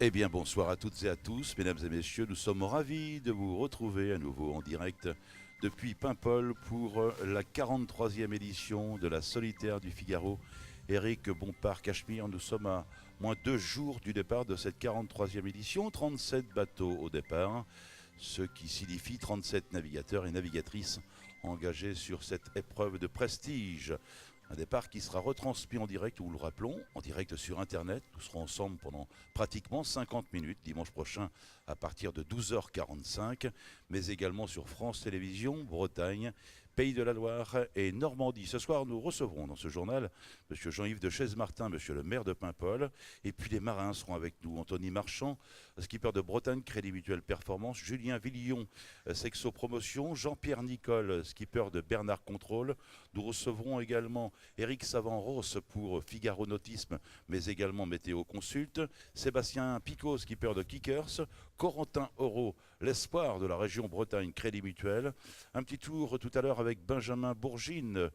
Eh bien, bonsoir à toutes et à tous, mesdames et messieurs. Nous sommes ravis de vous retrouver à nouveau en direct depuis Paimpol pour la 43e édition de la Solitaire du Figaro. Éric Bompard-Cachemire, nous sommes à moins 2 jours du départ de cette 43e édition. 37 bateaux au départ, ce qui signifie 37 navigateurs et navigatrices engagés sur cette épreuve de prestige. Un départ qui sera retransmis en direct, nous le rappelons, en direct sur Internet. Nous serons ensemble pendant pratiquement 50 minutes dimanche prochain à partir de 12h45, mais également sur France Télévisions, Bretagne, Pays de la Loire et Normandie. Ce soir, nous recevrons dans ce journal M. Jean-Yves de Chaise-Martin, M. le maire de Paimpol, et puis les marins seront avec nous. Anthony Marchand, skipper de Bretagne, Crédit Mutuel Performance, Julien Villillon, Sexo Promotion, Jean-Pierre Nicole, skipper de Bernard Contrôle. Nous recevrons également Éric Savant-Ross pour Figaro Nautisme, mais également Météo Consulte, Sébastien Picot, skipper de Kickers, Corentin Auro, l'espoir de la région Bretagne, Crédit Mutuel. Un petit tour tout à l'heure avec Benjamin Bourgine,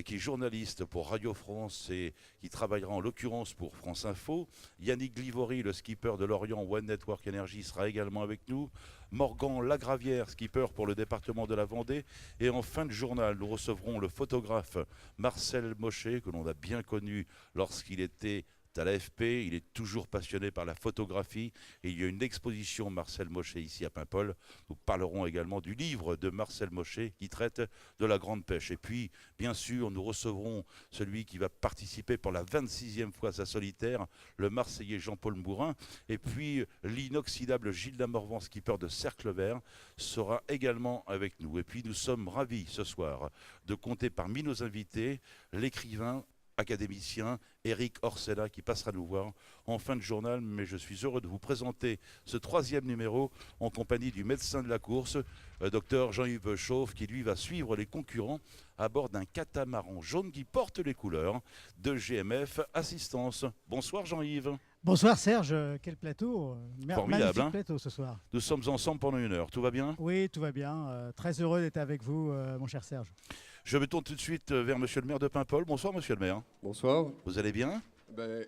qui est journaliste pour Radio France et qui travaillera en l'occurrence pour France Info. Yannick Livory, le skipper de Lorient One Network Energy, sera également avec nous. Morgan Lagravière, skipper pour le département de la Vendée. Et en fin de journal, nous recevrons le photographe Marcel Mochet, que l'on a bien connu lorsqu'il était à l'AFP. Il est toujours passionné par la photographie et il y a une exposition Marcel Mochet ici à Paimpol. Nous parlerons également du livre de Marcel Mochet qui traite de la grande pêche. Et puis, bien sûr, nous recevrons celui qui va participer pour la 26e fois à sa solitaire, le Marseillais Jean-Paul Mourin. Et puis, l'inoxydable Gilles Lamorvan, skipper de Cercle Vert, sera également avec nous. Et puis, nous sommes ravis ce soir de compter parmi nos invités l'écrivain académicien Éric Orcella qui passera nous voir en fin de journal, mais je suis heureux de vous présenter ce 3e numéro en compagnie du médecin de la course, docteur Jean-Yves Chauve, qui lui va suivre les concurrents à bord d'un catamaran jaune qui porte les couleurs de GMF Assistance. Bonsoir Jean-Yves. Bonsoir Serge, quel plateau, Formidable, magnifique hein. plateau ce soir. Nous sommes ensemble pendant 1 heure, tout va bien? Oui, tout va bien, très heureux d'être avec vous mon cher Serge. Je me tourne tout de suite vers monsieur le maire de Paimpol. Bonsoir monsieur le maire. Bonsoir. Vous allez bien?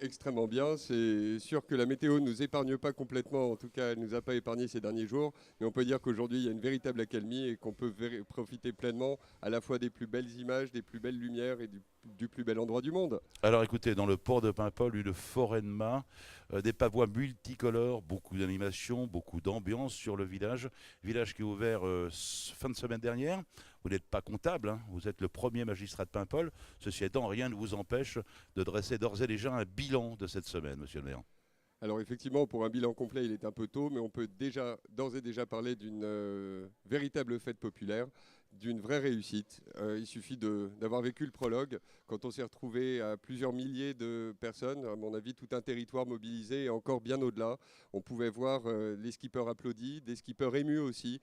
Extrêmement bien. C'est sûr que la météo ne nous épargne pas complètement. En tout cas, elle ne nous a pas épargné ces derniers jours. Mais on peut dire qu'aujourd'hui, il y a une véritable accalmie et qu'on peut profiter pleinement à la fois des plus belles images, des plus belles lumières et du plus bel endroit du monde. Alors écoutez, dans le port de Paimpol, une forêt de mâts, des pavois multicolores, beaucoup d'animation, beaucoup d'ambiance sur le village. Village qui est ouvert fin de semaine dernière. Vous n'êtes pas comptable, hein, vous êtes le premier magistrat de Paimpol. Ceci étant, rien ne vous empêche de dresser d'ores et déjà un bilan de cette semaine, monsieur le maire. Alors effectivement, pour un bilan complet, il est un peu tôt, mais on peut d'ores et déjà parler d'une véritable fête populaire, d'une vraie réussite. Il suffit d'avoir vécu le prologue, quand on s'est retrouvé à plusieurs milliers de personnes, à mon avis tout un territoire mobilisé et encore bien au-delà. On pouvait voir les skippers applaudis, des skippers émus aussi,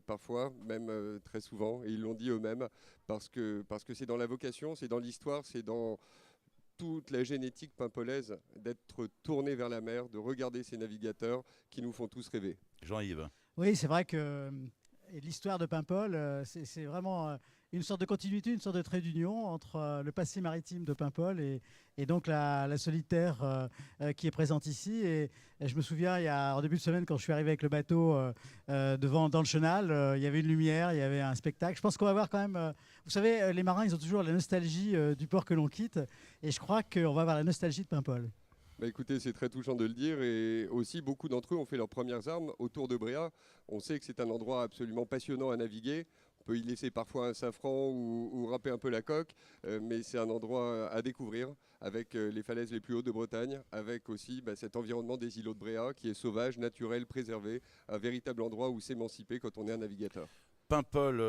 parfois, même très souvent, et ils l'ont dit eux-mêmes, parce que c'est dans la vocation, c'est dans l'histoire, c'est dans toute la génétique paimpolaise d'être tourné vers la mer, de regarder ces navigateurs qui nous font tous rêver. Jean-Yves. Oui, c'est vrai que l'histoire de Paimpol, c'est vraiment une sorte de continuité, une sorte de trait d'union entre le passé maritime de Paimpol et donc la solitaire qui est présente ici. Et je me souviens, en début de semaine, quand je suis arrivé avec le bateau dans le chenal, il y avait une lumière, il y avait un spectacle. Je pense qu'on va voir quand même... vous savez, les marins, ils ont toujours la nostalgie du port que l'on quitte. Et je crois qu'on va avoir la nostalgie de Paimpol. Écoutez, c'est très touchant de le dire et aussi beaucoup d'entre eux ont fait leurs premières armes autour de Bréa. On sait que c'est un endroit absolument passionnant à naviguer. On peut y laisser parfois un safran ou râper un peu la coque, mais c'est un endroit à découvrir avec les falaises les plus hautes de Bretagne, avec aussi cet environnement des îlots de Bréa qui est sauvage, naturel, préservé, un véritable endroit où s'émanciper quand on est un navigateur. Paimpol,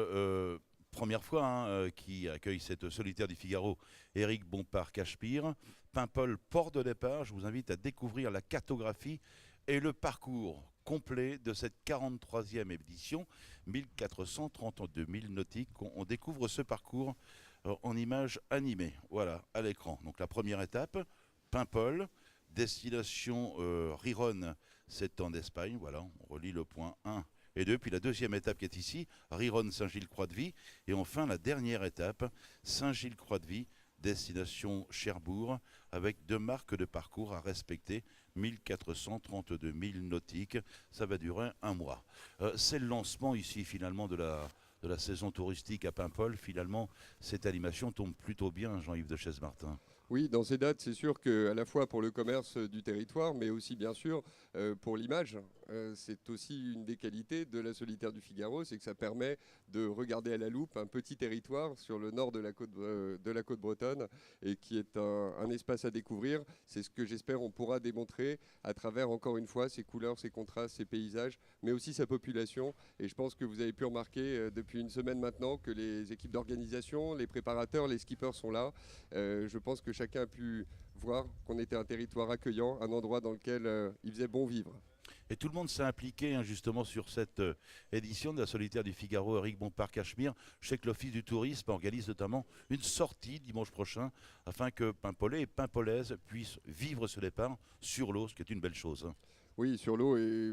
première fois qui accueille cette solitaire du Figaro, Éric Bompard-Cachemire. Paimpol, port de départ. Je vous invite à découvrir la cartographie et le parcours complet de cette 43e édition, 1432 milles nautiques. On découvre ce parcours en images animées, voilà, à l'écran. Donc la première étape, Paimpol, destination Riron, c'est en Espagne, voilà, on relie le point 1 et 2, puis la deuxième étape qui est ici, Riron-Saint-Gilles-Croix-de-Vie, et enfin la dernière étape, Saint-Gilles-Croix-de-Vie, destination Cherbourg, avec 2 marques de parcours à respecter, 1432 milles nautiques. Ça va durer un mois. C'est le lancement ici finalement de la saison touristique à Paimpol. Finalement, cette animation tombe plutôt bien, Jean-Yves de Chesmartin. Oui, dans ces dates, c'est sûr qu'à la fois pour le commerce du territoire, mais aussi bien sûr pour l'image. C'est aussi une des qualités de la Solitaire du Figaro, c'est que ça permet de regarder à la loupe un petit territoire sur le nord de la côte bretonne et qui est un espace à découvrir. C'est ce que j'espère on pourra démontrer à travers, encore une fois, ses couleurs, ses contrastes, ses paysages, mais aussi sa population. Et je pense que vous avez pu remarquer depuis une semaine maintenant que les équipes d'organisation, les préparateurs, les skippers sont là. Je pense que chacun a pu voir qu'on était un territoire accueillant, un endroit dans lequel il faisait bon vivre. Et tout le monde s'est impliqué justement sur cette édition de la Solitaire du Figaro Eric Bompard-Cachemire. Je sais que l'Office du tourisme organise notamment une sortie dimanche prochain afin que Paimpolais et Paimpolaises puissent vivre ce départ sur l'eau, ce qui est une belle chose. Oui, sur l'eau, et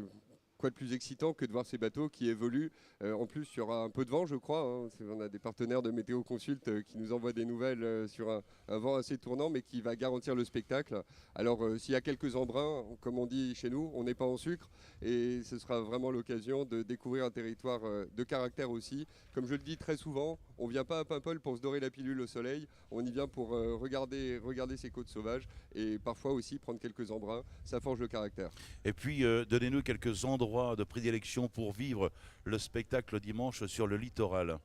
quoi de plus excitant que de voir ces bateaux qui évoluent. En plus, il y aura un peu de vent, je crois. On a des partenaires de Météo Consult qui nous envoient des nouvelles sur un vent assez tournant, mais qui va garantir le spectacle. Alors, s'il y a quelques embruns, comme on dit chez nous, on n'est pas en sucre. Et ce sera vraiment l'occasion de découvrir un territoire de caractère aussi. Comme je le dis très souvent, on ne vient pas à Paimpol pour se dorer la pilule au soleil. On y vient pour regarder ces côtes sauvages et parfois aussi prendre quelques embruns. Ça forge le caractère. Et puis, donnez-nous quelques endroits de prédilection pour vivre le spectacle dimanche sur le littoral.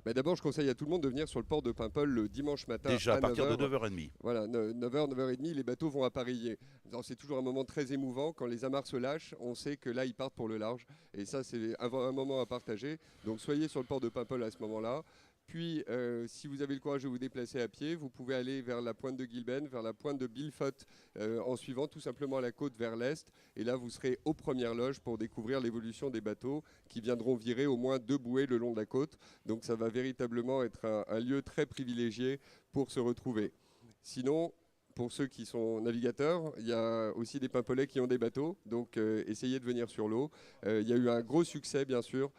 D'abord, je conseille à tout le monde de venir sur le port de Paimpol le dimanche matin. Déjà à partir 9h. de 9h30. Voilà, 9h, 9h30, les bateaux vont appareiller. C'est toujours un moment très émouvant. Quand les amarres se lâchent, on sait que là, ils partent pour le large. Et ça, c'est un moment à partager. Donc, soyez sur le port de Paimpol à ce moment-là. Puis, si vous avez le courage de vous déplacer à pied, vous pouvez aller vers la pointe de Gilben, vers la pointe de Bilfot, en suivant tout simplement la côte vers l'est. Et là, vous serez aux premières loges pour découvrir l'évolution des bateaux qui viendront virer au moins 2 bouées le long de la côte. Donc, ça va véritablement être un lieu très privilégié pour se retrouver. Sinon, pour ceux qui sont navigateurs, il y a aussi des Paimpolais qui ont des bateaux, donc essayez de venir sur l'eau. Il y a eu un gros succès, bien sûr,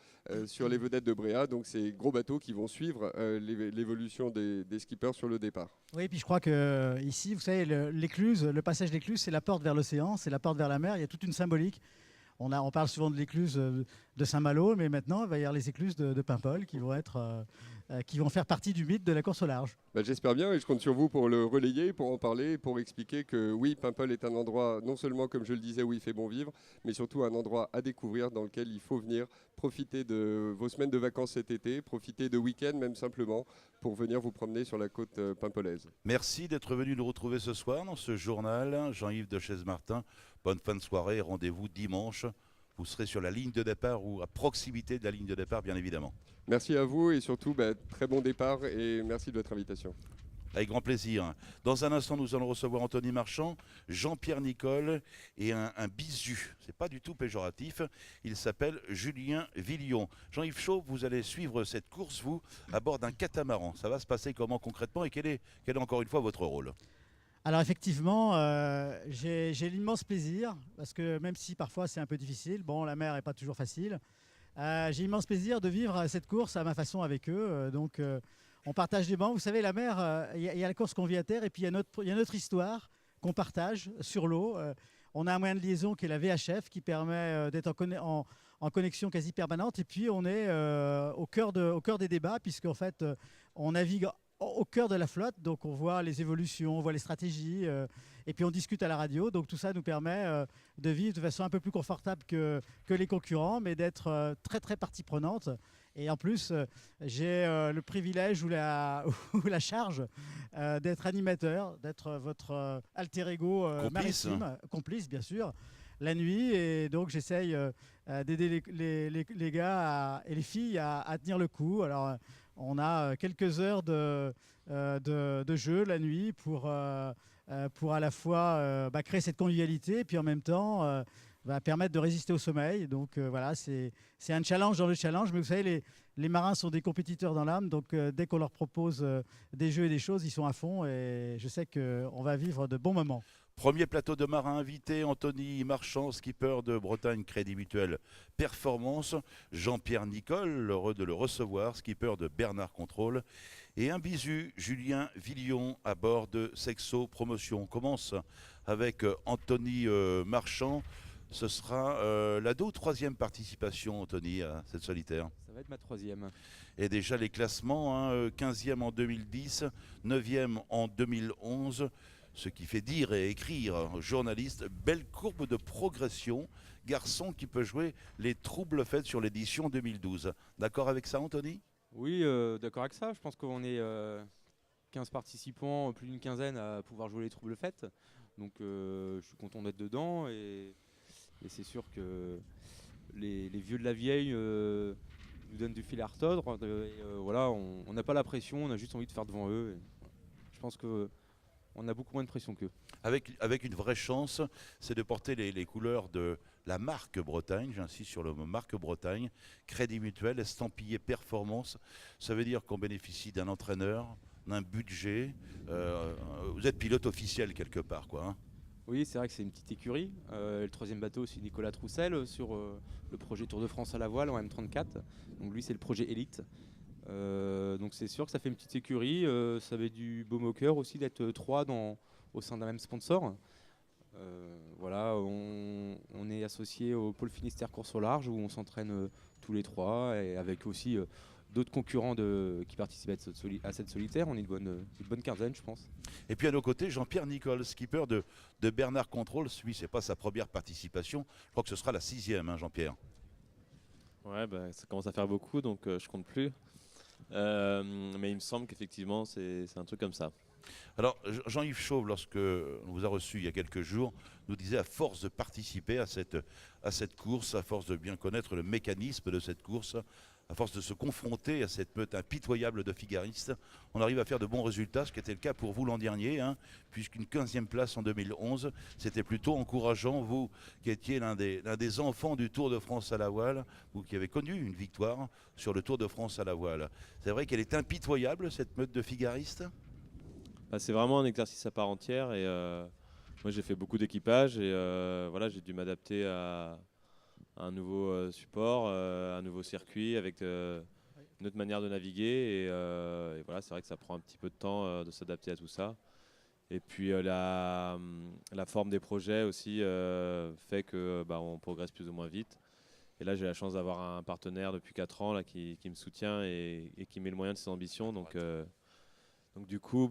sur les vedettes de Bréa, donc ces gros bateaux qui vont suivre l'évolution des skippers sur le départ. Oui, puis je crois que ici, vous savez, l'écluse, le passage d'écluse, c'est la porte vers l'océan, c'est la porte vers la mer. Il y a toute une symbolique. On parle souvent de l'écluse de Saint-Malo, mais maintenant, il va y avoir les écluses de Paimpol qui vont faire partie du mythe de la course au large. J'espère bien et je compte sur vous pour le relayer, pour en parler, pour expliquer que oui, Paimpol est un endroit, non seulement, comme je le disais, où il fait bon vivre, mais surtout un endroit à découvrir dans lequel il faut venir profiter de vos semaines de vacances cet été, profiter de week-ends même simplement, pour venir vous promener sur la côte paimpolaise. Merci d'être venu nous retrouver ce soir dans ce journal. Jean-Yves de Chesmartin, bonne fin de soirée. Rendez-vous dimanche. Vous serez sur la ligne de départ ou à proximité de la ligne de départ, bien évidemment. Merci à vous et surtout, très bon départ et merci de votre invitation. Avec grand plaisir. Dans un instant, nous allons recevoir Anthony Marchand, Jean-Pierre Nicole et un bisu. Ce n'est pas du tout péjoratif. Il s'appelle Julien Villion. Jean-Yves Chaud, vous allez suivre cette course, vous, à bord d'un catamaran. Ça va se passer comment concrètement et quel est encore une fois votre rôle ? Alors effectivement, j'ai l'immense plaisir, parce que même si parfois c'est un peu difficile, la mer n'est pas toujours facile, j'ai l'immense plaisir de vivre cette course à ma façon avec eux. On partage des bancs. Vous savez, la mer, il y a la course qu'on vit à terre et puis il y a notre histoire qu'on partage sur l'eau. On a un moyen de liaison qui est la VHF qui permet d'être en connexion quasi permanente. Et puis on est au cœur des débats puisqu'en fait on navigue au cœur de la flotte. Donc on voit les évolutions, on voit les stratégies et puis on discute à la radio. Donc tout ça nous permet de vivre de façon un peu plus confortable que les concurrents, mais d'être très très partie prenante. Et en plus, j'ai le privilège ou la charge d'être animateur, d'être votre alter ego maritime, complice bien sûr, la nuit. Et donc j'essaye d'aider les gars et les filles à tenir le coup. Alors on a quelques heures de jeu la nuit pour à la fois créer cette convivialité et puis en même temps va permettre de résister au sommeil. Donc voilà, c'est un challenge dans le challenge. Mais vous savez, les marins sont des compétiteurs dans l'âme. Donc dès qu'on leur propose des jeux et des choses, ils sont à fond. Et je sais qu'on va vivre de bons moments. Premier plateau de marins invité, Anthony Marchand, skipper de Bretagne Crédit Mutuel Performance, Jean-Pierre Nicole, heureux de le recevoir, skipper de Bernard Contrôle, et un bisu, Julien Villion, à bord de Sexo Promotion. On commence avec Anthony Marchand. Ce sera la 2e ou 3e participation, Anthony, à cette solitaire. Ça va être ma 3e. Et déjà les classements, hein, 15e en 2010, 9e en 2011, ce qui fait dire et écrire journaliste, belle courbe de progression, garçon qui peut jouer les troubles faits sur l'édition 2012. D'accord avec ça, Anthony? Oui, d'accord avec ça. Je pense qu'on est 15 participants, plus d'une quinzaine à pouvoir jouer les troubles faits. Donc je suis content d'être dedans et c'est sûr que les vieux de la vieille nous donnent du fil à retordre. Voilà, on n'a pas la pression, on a juste envie de faire devant eux. Je pense qu'on a beaucoup moins de pression qu'eux. Avec une vraie chance, c'est de porter les couleurs de la marque Bretagne, j'insiste sur le mot marque Bretagne, Crédit Mutuel, estampillé performance. Ça veut dire qu'on bénéficie d'un entraîneur, d'un budget. Vous êtes pilote officiel quelque part, quoi. Hein. Oui, c'est vrai que c'est une petite écurie. Le 3e bateau, c'est Nicolas Troussel sur le projet Tour de France à la voile en M34. Donc lui, c'est le projet Élite. Donc c'est sûr que ça fait une petite écurie. Ça avait du baume au cœur aussi d'être 3 au sein d'un même sponsor. Voilà, on est associé au pôle Finistère course au large où on s'entraîne tous les 3 et avec aussi d'autres concurrents qui participent à cette solitaire. On est une bonne quinzaine, je pense. Et puis à nos côtés, Jean-Pierre Nicole, skipper de Bernard Contrôle. Lui, c'est pas sa première participation. Je crois que ce sera la 6e, hein, Jean-Pierre. Ouais, bah, ça commence à faire beaucoup, donc je compte plus. Mais il me semble qu'effectivement, c'est un truc comme ça. Alors, Jean-Yves Chauve, lorsque on vous a reçu il y a quelques jours, nous disait à force de participer à cette course, à force de bien connaître le mécanisme de cette course, à force de se confronter à cette meute impitoyable de figaristes, on arrive à faire de bons résultats, ce qui était le cas pour vous l'an dernier, hein, puisqu'une 15e place en 2011, c'était plutôt encourageant. Vous qui étiez l'un des enfants du Tour de France à la voile, vous qui avez connu une victoire sur le Tour de France à la voile. C'est vrai qu'elle est impitoyable, cette meute de figaristes? Bah, c'est vraiment un exercice à part entière et moi j'ai fait beaucoup d'équipage et voilà, j'ai dû m'adapter à un nouveau support, un nouveau circuit avec une autre manière de naviguer et voilà, c'est vrai que ça prend un petit peu de temps de s'adapter à tout ça. Et puis la forme des projets aussi fait que on progresse plus ou moins vite. Et là j'ai la chance d'avoir un partenaire depuis 4 ans là, qui me soutient et qui met le moyen de ses ambitions. Donc du coup,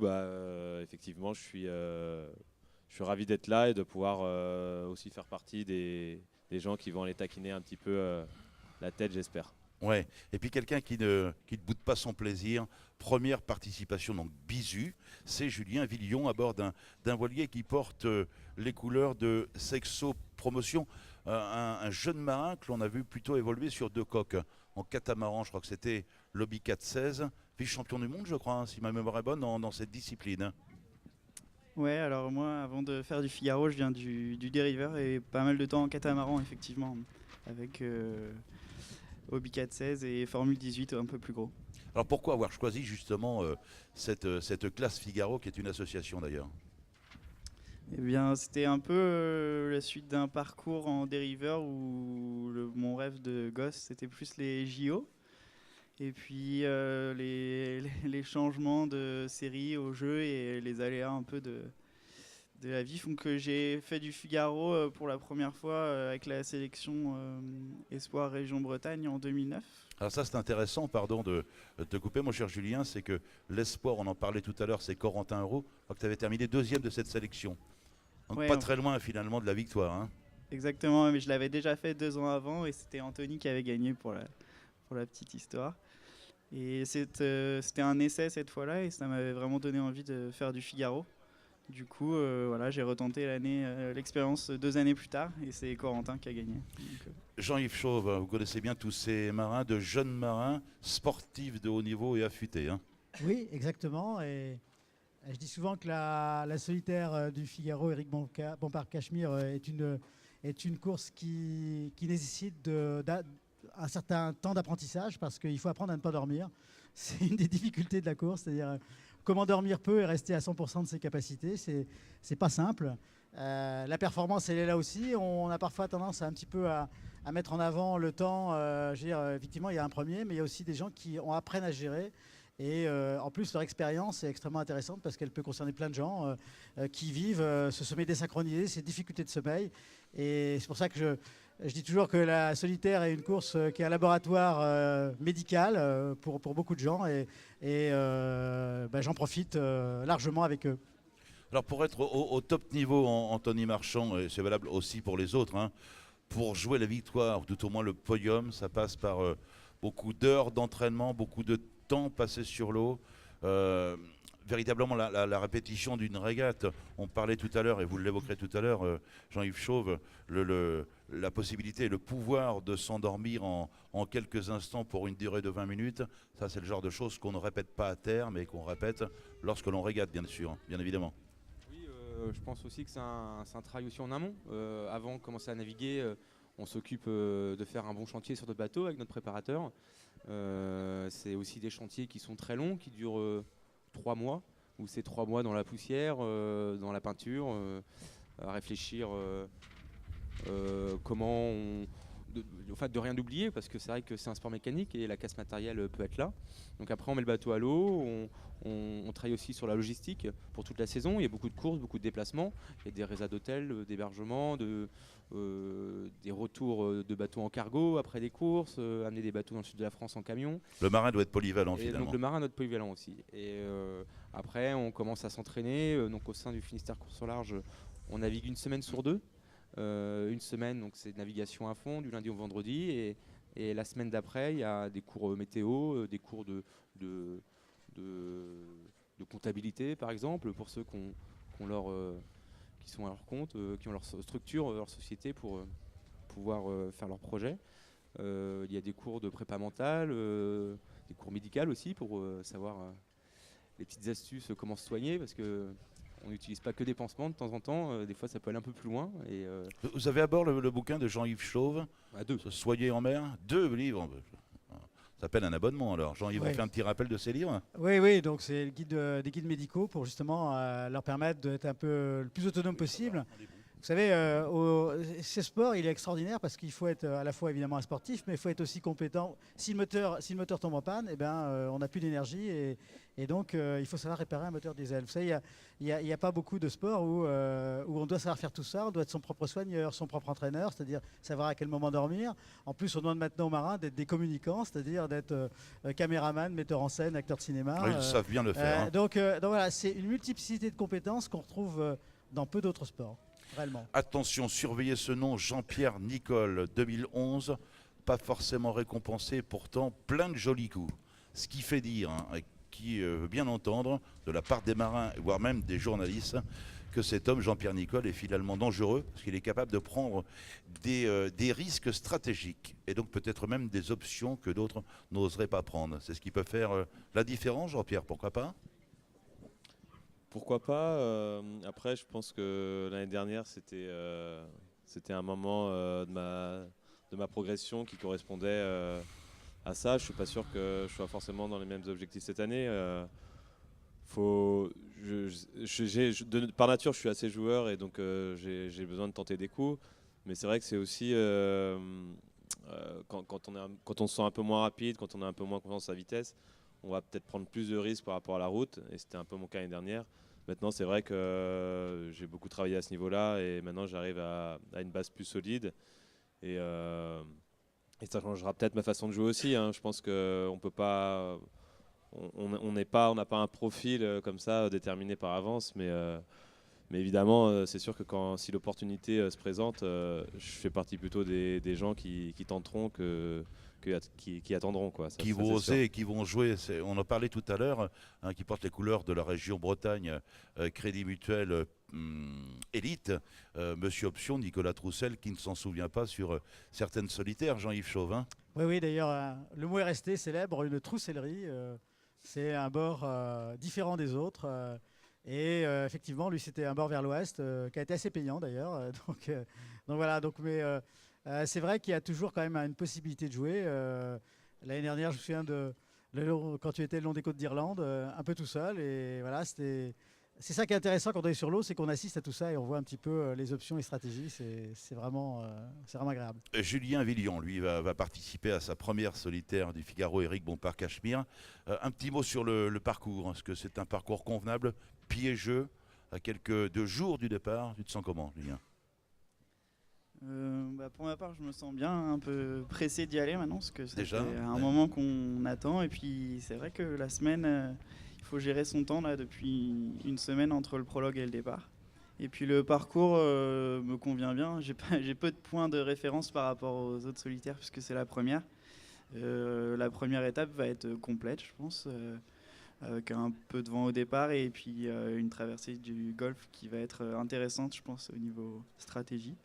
effectivement, je suis ravi d'être là et de pouvoir aussi faire partie des gens qui vont aller taquiner un petit peu la tête, j'espère. Ouais. Et puis quelqu'un qui ne boude pas son plaisir. Première participation, donc bisu, c'est Julien Villion à bord d'un voilier qui porte les couleurs de Sexo Promotion. Un jeune marin que l'on a vu plutôt évoluer sur 2 coques. En catamaran, je crois que c'était Lobby 416, vice-champion du monde, je crois, hein, si ma mémoire est bonne, dans cette discipline. Ouais, alors moi, avant de faire du Figaro, je viens du dériveur et pas mal de temps en catamaran, effectivement, avec Hobby 416 et Formule 18 un peu plus gros. Alors pourquoi avoir choisi justement cette classe Figaro, qui est une association d'ailleurs? Eh bien, c'était un peu la suite d'un parcours en dériveur où mon rêve de gosse, c'était plus les JO. Et puis les changements de série au jeu et les aléas un peu de la vie font que j'ai fait du Figaro pour la première fois avec la sélection Espoir Région Bretagne en 2009. Alors ça c'est intéressant, pardon de te couper mon cher Julien, c'est que l'espoir, on en parlait tout à l'heure, c'est Corentin Euro. Je crois que tu avais terminé 2e de cette sélection. Donc Ouais, pas très loin finalement de la victoire. Hein. Exactement, mais je l'avais déjà fait 2 ans avant et c'était Anthony qui avait gagné pour la petite histoire. Et c'était un essai cette fois-là et ça m'avait vraiment donné envie de faire du Figaro. Du coup, voilà, j'ai retenté l'expérience 2 années plus tard et c'est Corentin qui a gagné. Donc, Jean-Yves Chauve, vous connaissez bien tous ces marins, de jeunes marins, sportifs de haut niveau et affûtés. Hein. Oui, exactement. Et je dis souvent que la solitaire du Figaro, Éric Bompard-Cachemire, est une course qui nécessite un certain temps d'apprentissage parce qu'il faut apprendre à ne pas dormir. c'est une des difficultés de la course, c'est-à-dire comment dormir peu et rester à 100% de ses capacités, c'est pas simple. La performance, elle est là aussi. On a parfois tendance à un petit peu à mettre en avant le temps. Je veux dire, effectivement, il y a un premier, mais il y a aussi des gens qui apprennent à gérer. Et en plus, leur expérience est extrêmement intéressante parce qu'elle peut concerner plein de gens qui vivent ce sommeil désynchronisé, ces difficultés de sommeil. Et c'est pour ça que je dis toujours que la solitaire est une course qui est un laboratoire médical pour beaucoup de gens. Et j'en profite largement avec eux. Alors pour être au top niveau, Anthony Marchand, et c'est valable aussi pour les autres, hein, pour jouer la victoire, ou tout au moins le podium, ça passe par beaucoup d'heures d'entraînement, beaucoup de temps passé sur l'eau. Véritablement la répétition d'une régate. On parlait tout à l'heure, et vous l'évoquerez tout à l'heure, Jean-Yves Chauve, la possibilité, le pouvoir de s'endormir en quelques instants pour une durée de 20 minutes. Ça, c'est le genre de choses qu'on ne répète pas à terre, mais qu'on répète lorsque l'on régate, bien sûr, bien évidemment. Je pense aussi que c'est un travail aussi en amont. Avant de commencer à naviguer, on s'occupe de faire un bon chantier sur notre bateau avec notre préparateur. C'est aussi des chantiers qui sont très longs, qui durent 3 mois, où c'est 3 mois dans la poussière, dans la peinture, à réfléchir comment de rien oublier, parce que c'est vrai que c'est un sport mécanique et la casse matérielle peut être là. Donc après on met le bateau à l'eau, on travaille aussi sur la logistique pour toute la saison. Il y a beaucoup de courses, beaucoup de déplacements, il y a des résas d'hôtels, d'hébergement, des retours de bateaux en cargo après des courses, amener des bateaux dans le sud de la France en camion. Le marin doit être polyvalent Et finalement. donc le marin doit être polyvalent aussi. Et après on commence à s'entraîner. Donc au sein du Finistère Course au Large, on navigue une semaine sur 2. Une semaine, donc c'est navigation à fond du lundi au vendredi, et la semaine d'après il y a des cours météo, des cours de comptabilité par exemple pour ceux qui sont à leur compte, qui ont leur structure, leur société pour pouvoir faire leurs projets. Il y a des cours de prépa mentale, des cours médicaux aussi pour savoir les petites astuces, comment se soigner, parce que on n'utilise pas que des pansements de temps en temps, des fois ça peut aller un peu plus loin. Vous avez à bord le bouquin de Jean-Yves Chauve, Soyez en mer, 2 livres. Ça s'appelle un abonnement alors. Jean-Yves, on fait un petit rappel de ces livres. Oui, donc c'est des guides médicaux pour justement leur permettre d'être un peu le plus autonome possible. Vous savez, ce sport, il est extraordinaire parce qu'il faut être à la fois évidemment un sportif, mais il faut être aussi compétent. Si le moteur tombe en panne, on n'a plus d'énergie et donc il faut savoir réparer un moteur diesel. Vous savez, il n'y a pas beaucoup de sports où on doit savoir faire tout ça. On doit être son propre soigneur, son propre entraîneur, c'est-à-dire savoir à quel moment dormir. En plus, on demande maintenant aux marins d'être des communicants, c'est-à-dire d'être caméraman, metteur en scène, acteur de cinéma. Ils savent bien le faire. Donc voilà, c'est une multiplicité de compétences qu'on retrouve dans peu d'autres sports. Réellement. Attention, surveillez ce nom, Jean-Pierre Nicol, 2011, pas forcément récompensé, pourtant plein de jolis coups. Ce qui fait dire, et qui veut bien entendre, de la part des marins, voire même des journalistes, que cet homme, Jean-Pierre Nicol, est finalement dangereux, parce qu'il est capable de prendre des risques stratégiques, et donc peut-être même des options que d'autres n'oseraient pas prendre. C'est ce qui peut faire la différence, Jean-Pierre, pourquoi pas ? Pourquoi pas après, je pense que l'année dernière, c'était un moment de ma progression qui correspondait à ça. Je ne suis pas sûr que je sois forcément dans les mêmes objectifs cette année. Par nature, je suis assez joueur et donc j'ai besoin de tenter des coups. Mais c'est vrai que c'est aussi quand on se sent un peu moins rapide, quand on a un peu moins confiance en sa vitesse, on va peut-être prendre plus de risques par rapport à la route. Et c'était un peu mon cas l'année dernière. Maintenant, c'est vrai que j'ai beaucoup travaillé à ce niveau-là et maintenant, j'arrive à une base plus solide. Et ça changera peut-être ma façon de jouer aussi. Hein. Je pense qu'on peut pas... On n'a pas un profil comme ça déterminé par avance. Mais évidemment, c'est sûr que si l'opportunité se présente, je fais partie plutôt des gens qui tenteront qui attendront. Quoi. Qui vont oser et qui vont jouer. On en parlait tout à l'heure, qui portent les couleurs de la région Bretagne, Crédit Mutuel Élite. Monsieur Option, Nicolas Troussel, qui ne s'en souvient pas sur certaines solitaires, Jean-Yves Chauvin. Oui, d'ailleurs, le mot est resté célèbre, une troussellerie. C'est un bord différent des autres. Et effectivement, lui, c'était un bord vers l'ouest, qui a été assez payant d'ailleurs. Donc voilà, mais... c'est vrai qu'il y a toujours quand même une possibilité de jouer. L'année dernière, je me souviens quand tu étais le long des côtes d'Irlande, un peu tout seul. Et voilà, c'est ça qui est intéressant quand on est sur l'eau, c'est qu'on assiste à tout ça et on voit un petit peu les options et stratégies. C'est vraiment agréable. Julien Villion, lui, va participer à sa première solitaire du Figaro Éric Bompard-Cachemire. Un petit mot sur le parcours. Est-ce que c'est un parcours convenable, piégeux, à quelques 2 jours du départ? Tu te sens comment, Julien? Pour ma part, je me sens bien, un peu pressé d'y aller maintenant, parce que c'est un ouais. moment qu'on attend. Et puis c'est vrai que la semaine, il faut gérer son temps là depuis une semaine entre le prologue et le départ. Et puis le parcours me convient bien. J'ai peu de points de référence par rapport aux autres solitaires, puisque c'est la première. La première étape va être complète, je pense, avec un peu de vent au départ et puis une traversée du golfe qui va être intéressante, je pense, au niveau stratégie.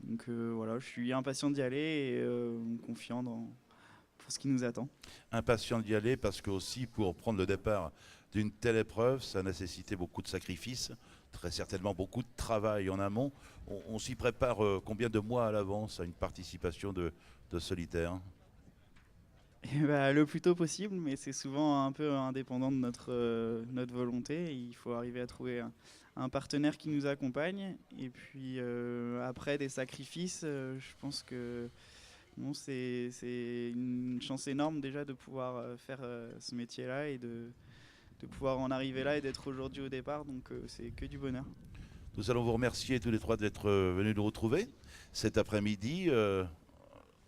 Donc voilà, je suis impatient d'y aller et confiant pour ce qui nous attend. Impatient d'y aller parce que aussi pour prendre le départ d'une telle épreuve, ça a nécessité beaucoup de sacrifices, très certainement beaucoup de travail en amont. On s'y prépare combien de mois à l'avance à une participation de solitaire? Le plus tôt possible, mais c'est souvent un peu indépendant de notre volonté. Il faut arriver à trouver un partenaire qui nous accompagne. Et puis après des sacrifices, je pense que bon, c'est une chance énorme déjà de pouvoir faire ce métier-là et de pouvoir en arriver là et d'être aujourd'hui au départ. Donc c'est que du bonheur. Nous allons vous remercier tous les trois d'être venus nous retrouver cet après-midi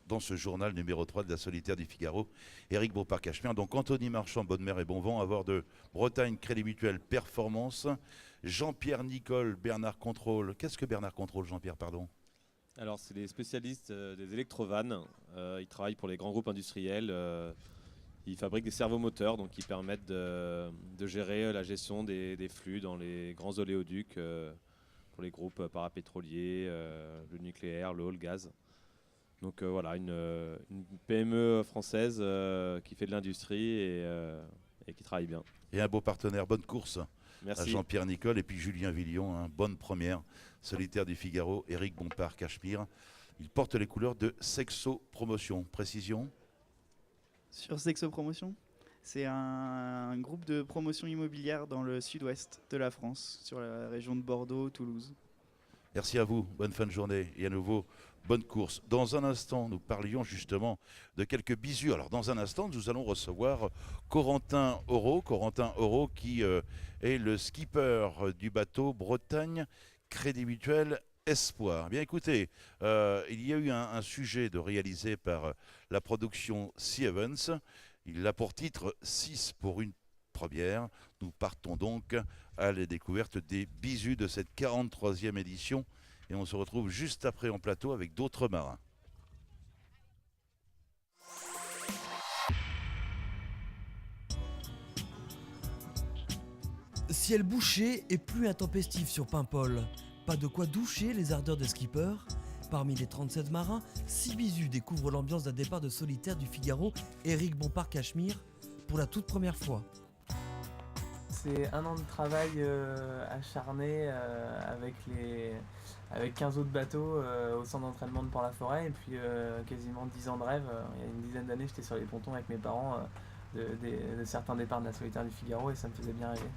dans ce journal numéro 3 de la solitaire du Figaro. Éric Bompard-Cachemire, donc Anthony Marchand, bonne mer et bon vent, à bord de Bretagne Crédit Mutuel Performance. Jean-Pierre Nicole, Bernard Contrôle. Qu'est-ce que Bernard Contrôle, Jean-Pierre, pardon? Alors, c'est les spécialistes des électrovannes. Ils travaillent pour les grands groupes industriels. Ils fabriquent des servomoteurs, donc ils permettent de gérer la gestion des flux dans les grands oléoducs pour les groupes parapétroliers, le nucléaire, l'eau, le gaz. Donc voilà, une PME française qui fait de l'industrie et qui travaille bien. Et un beau partenaire, bonne course. Merci. À Jean-Pierre Nicole et puis Julien Villion, bonne première, solitaire du Figaro, Éric Bompard-Cachemire. Il porte les couleurs de Sexo Promotion. Précision? Sur Sexo Promotion, c'est un groupe de promotion immobilière dans le sud-ouest de la France, sur la région de Bordeaux, Toulouse. Merci à vous, bonne fin de journée et à nouveau, bonne course. Dans un instant, nous parlions justement de quelques bisous. Alors dans un instant, nous allons recevoir Corentin Auro qui est le skipper du bateau Bretagne Crédit Mutuel Espoir. Bien écoutez, il y a eu un sujet de réalisé par la production Sea Evans. Il a pour titre 6 pour une première. Nous partons donc à la découverte des bisous de cette 43e édition et on se retrouve juste après en plateau avec d'autres marins. Ciel bouché et pluie intempestive sur Paimpol. Pas de quoi doucher les ardeurs des skippers. Parmi les 37 marins, 6 bisous découvrent l'ambiance d'un départ de solitaire du Figaro, Éric Bompard-Cachemire, pour la toute première fois. C'est un an de travail acharné avec 15 autres bateaux au centre d'entraînement de Port-la-Forêt et puis quasiment 10 ans de rêve. Il y a une dizaine d'années, j'étais sur les pontons avec mes parents de certains départs de la solitaire du Figaro et ça me faisait bien rêver.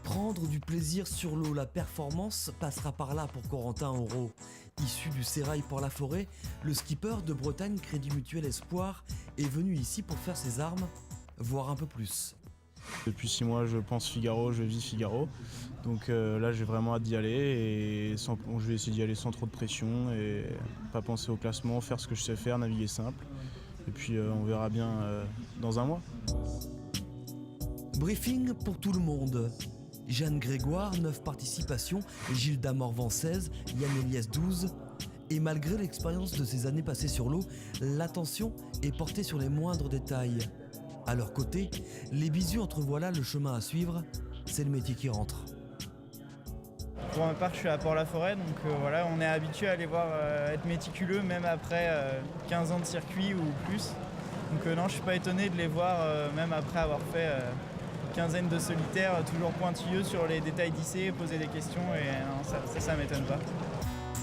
Prendre du plaisir sur l'eau, la performance passera par là pour Corentin Auro. Issu du sérail Port-la-Forêt, le skipper de Bretagne Crédit Mutuel Espoir est venu ici pour faire ses armes, voire un peu plus. Depuis 6 mois, je pense Figaro, je vis Figaro. Donc là, j'ai vraiment hâte d'y aller et je vais essayer d'y aller sans trop de pression et pas penser au classement, faire ce que je sais faire, naviguer simple. Et puis on verra bien dans un mois. Briefing pour tout le monde. Jeanne Grégoire, 9 participations, Gilles Damorvan 16, Yann Eliès 12. Et malgré l'expérience de ces années passées sur l'eau, l'attention est portée sur les moindres détails. À leur côté, les bisous entrevoient là le chemin à suivre, c'est le métier qui rentre. Pour ma part, je suis à Port-la-Forêt, donc voilà, on est habitué à les voir être méticuleux, même après 15 ans de circuit ou plus. Donc non, je suis pas étonné de les voir, même après avoir fait quinzaine de solitaires, toujours pointilleux sur les détails d'ici, poser des questions, et non, ça m'étonne pas.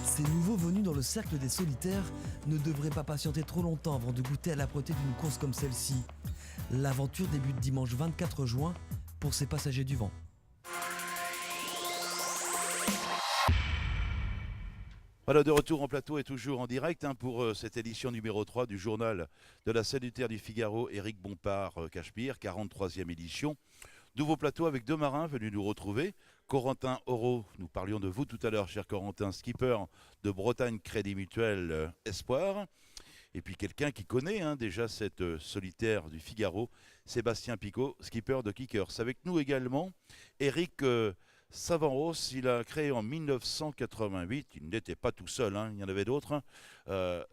Ces nouveaux venus dans le cercle des solitaires ne devraient pas patienter trop longtemps avant de goûter à l'âpreté d'une course comme celle-ci. L'aventure débute dimanche 24 juin pour ces passagers du vent. Voilà, de retour en plateau et toujours en direct pour cette édition numéro 3 du journal de la Salutaire du Figaro, Éric Bompard-Cachemire, 43e édition. Nouveau plateau avec deux marins venus nous retrouver. Corentin Auro, nous parlions de vous tout à l'heure, cher Corentin, skipper de Bretagne Crédit Mutuel Espoir. Et puis quelqu'un qui connaît déjà cette solitaire du Figaro, Sébastien Picot, skipper de Kickers. Avec nous également, Éric Savanros, il a créé en 1988, il n'était pas tout seul, il y en avait d'autres,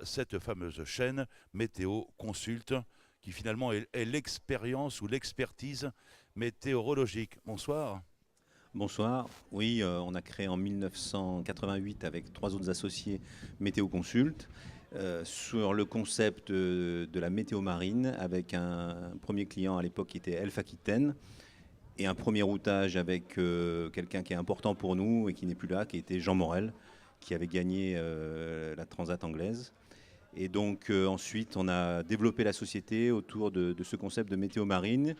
cette fameuse chaîne Météo Consult, qui finalement est l'expérience ou l'expertise météorologique. Bonsoir. Bonsoir. Oui, on a créé en 1988 avec 3 autres associés Météo Consult sur le concept de la météo marine avec un premier client à l'époque qui était Elf Aquitaine et un premier routage avec quelqu'un qui est important pour nous et qui n'est plus là, qui était Jean Morel, qui avait gagné la Transat anglaise. Et donc ensuite, on a développé la société autour de ce concept de météo marine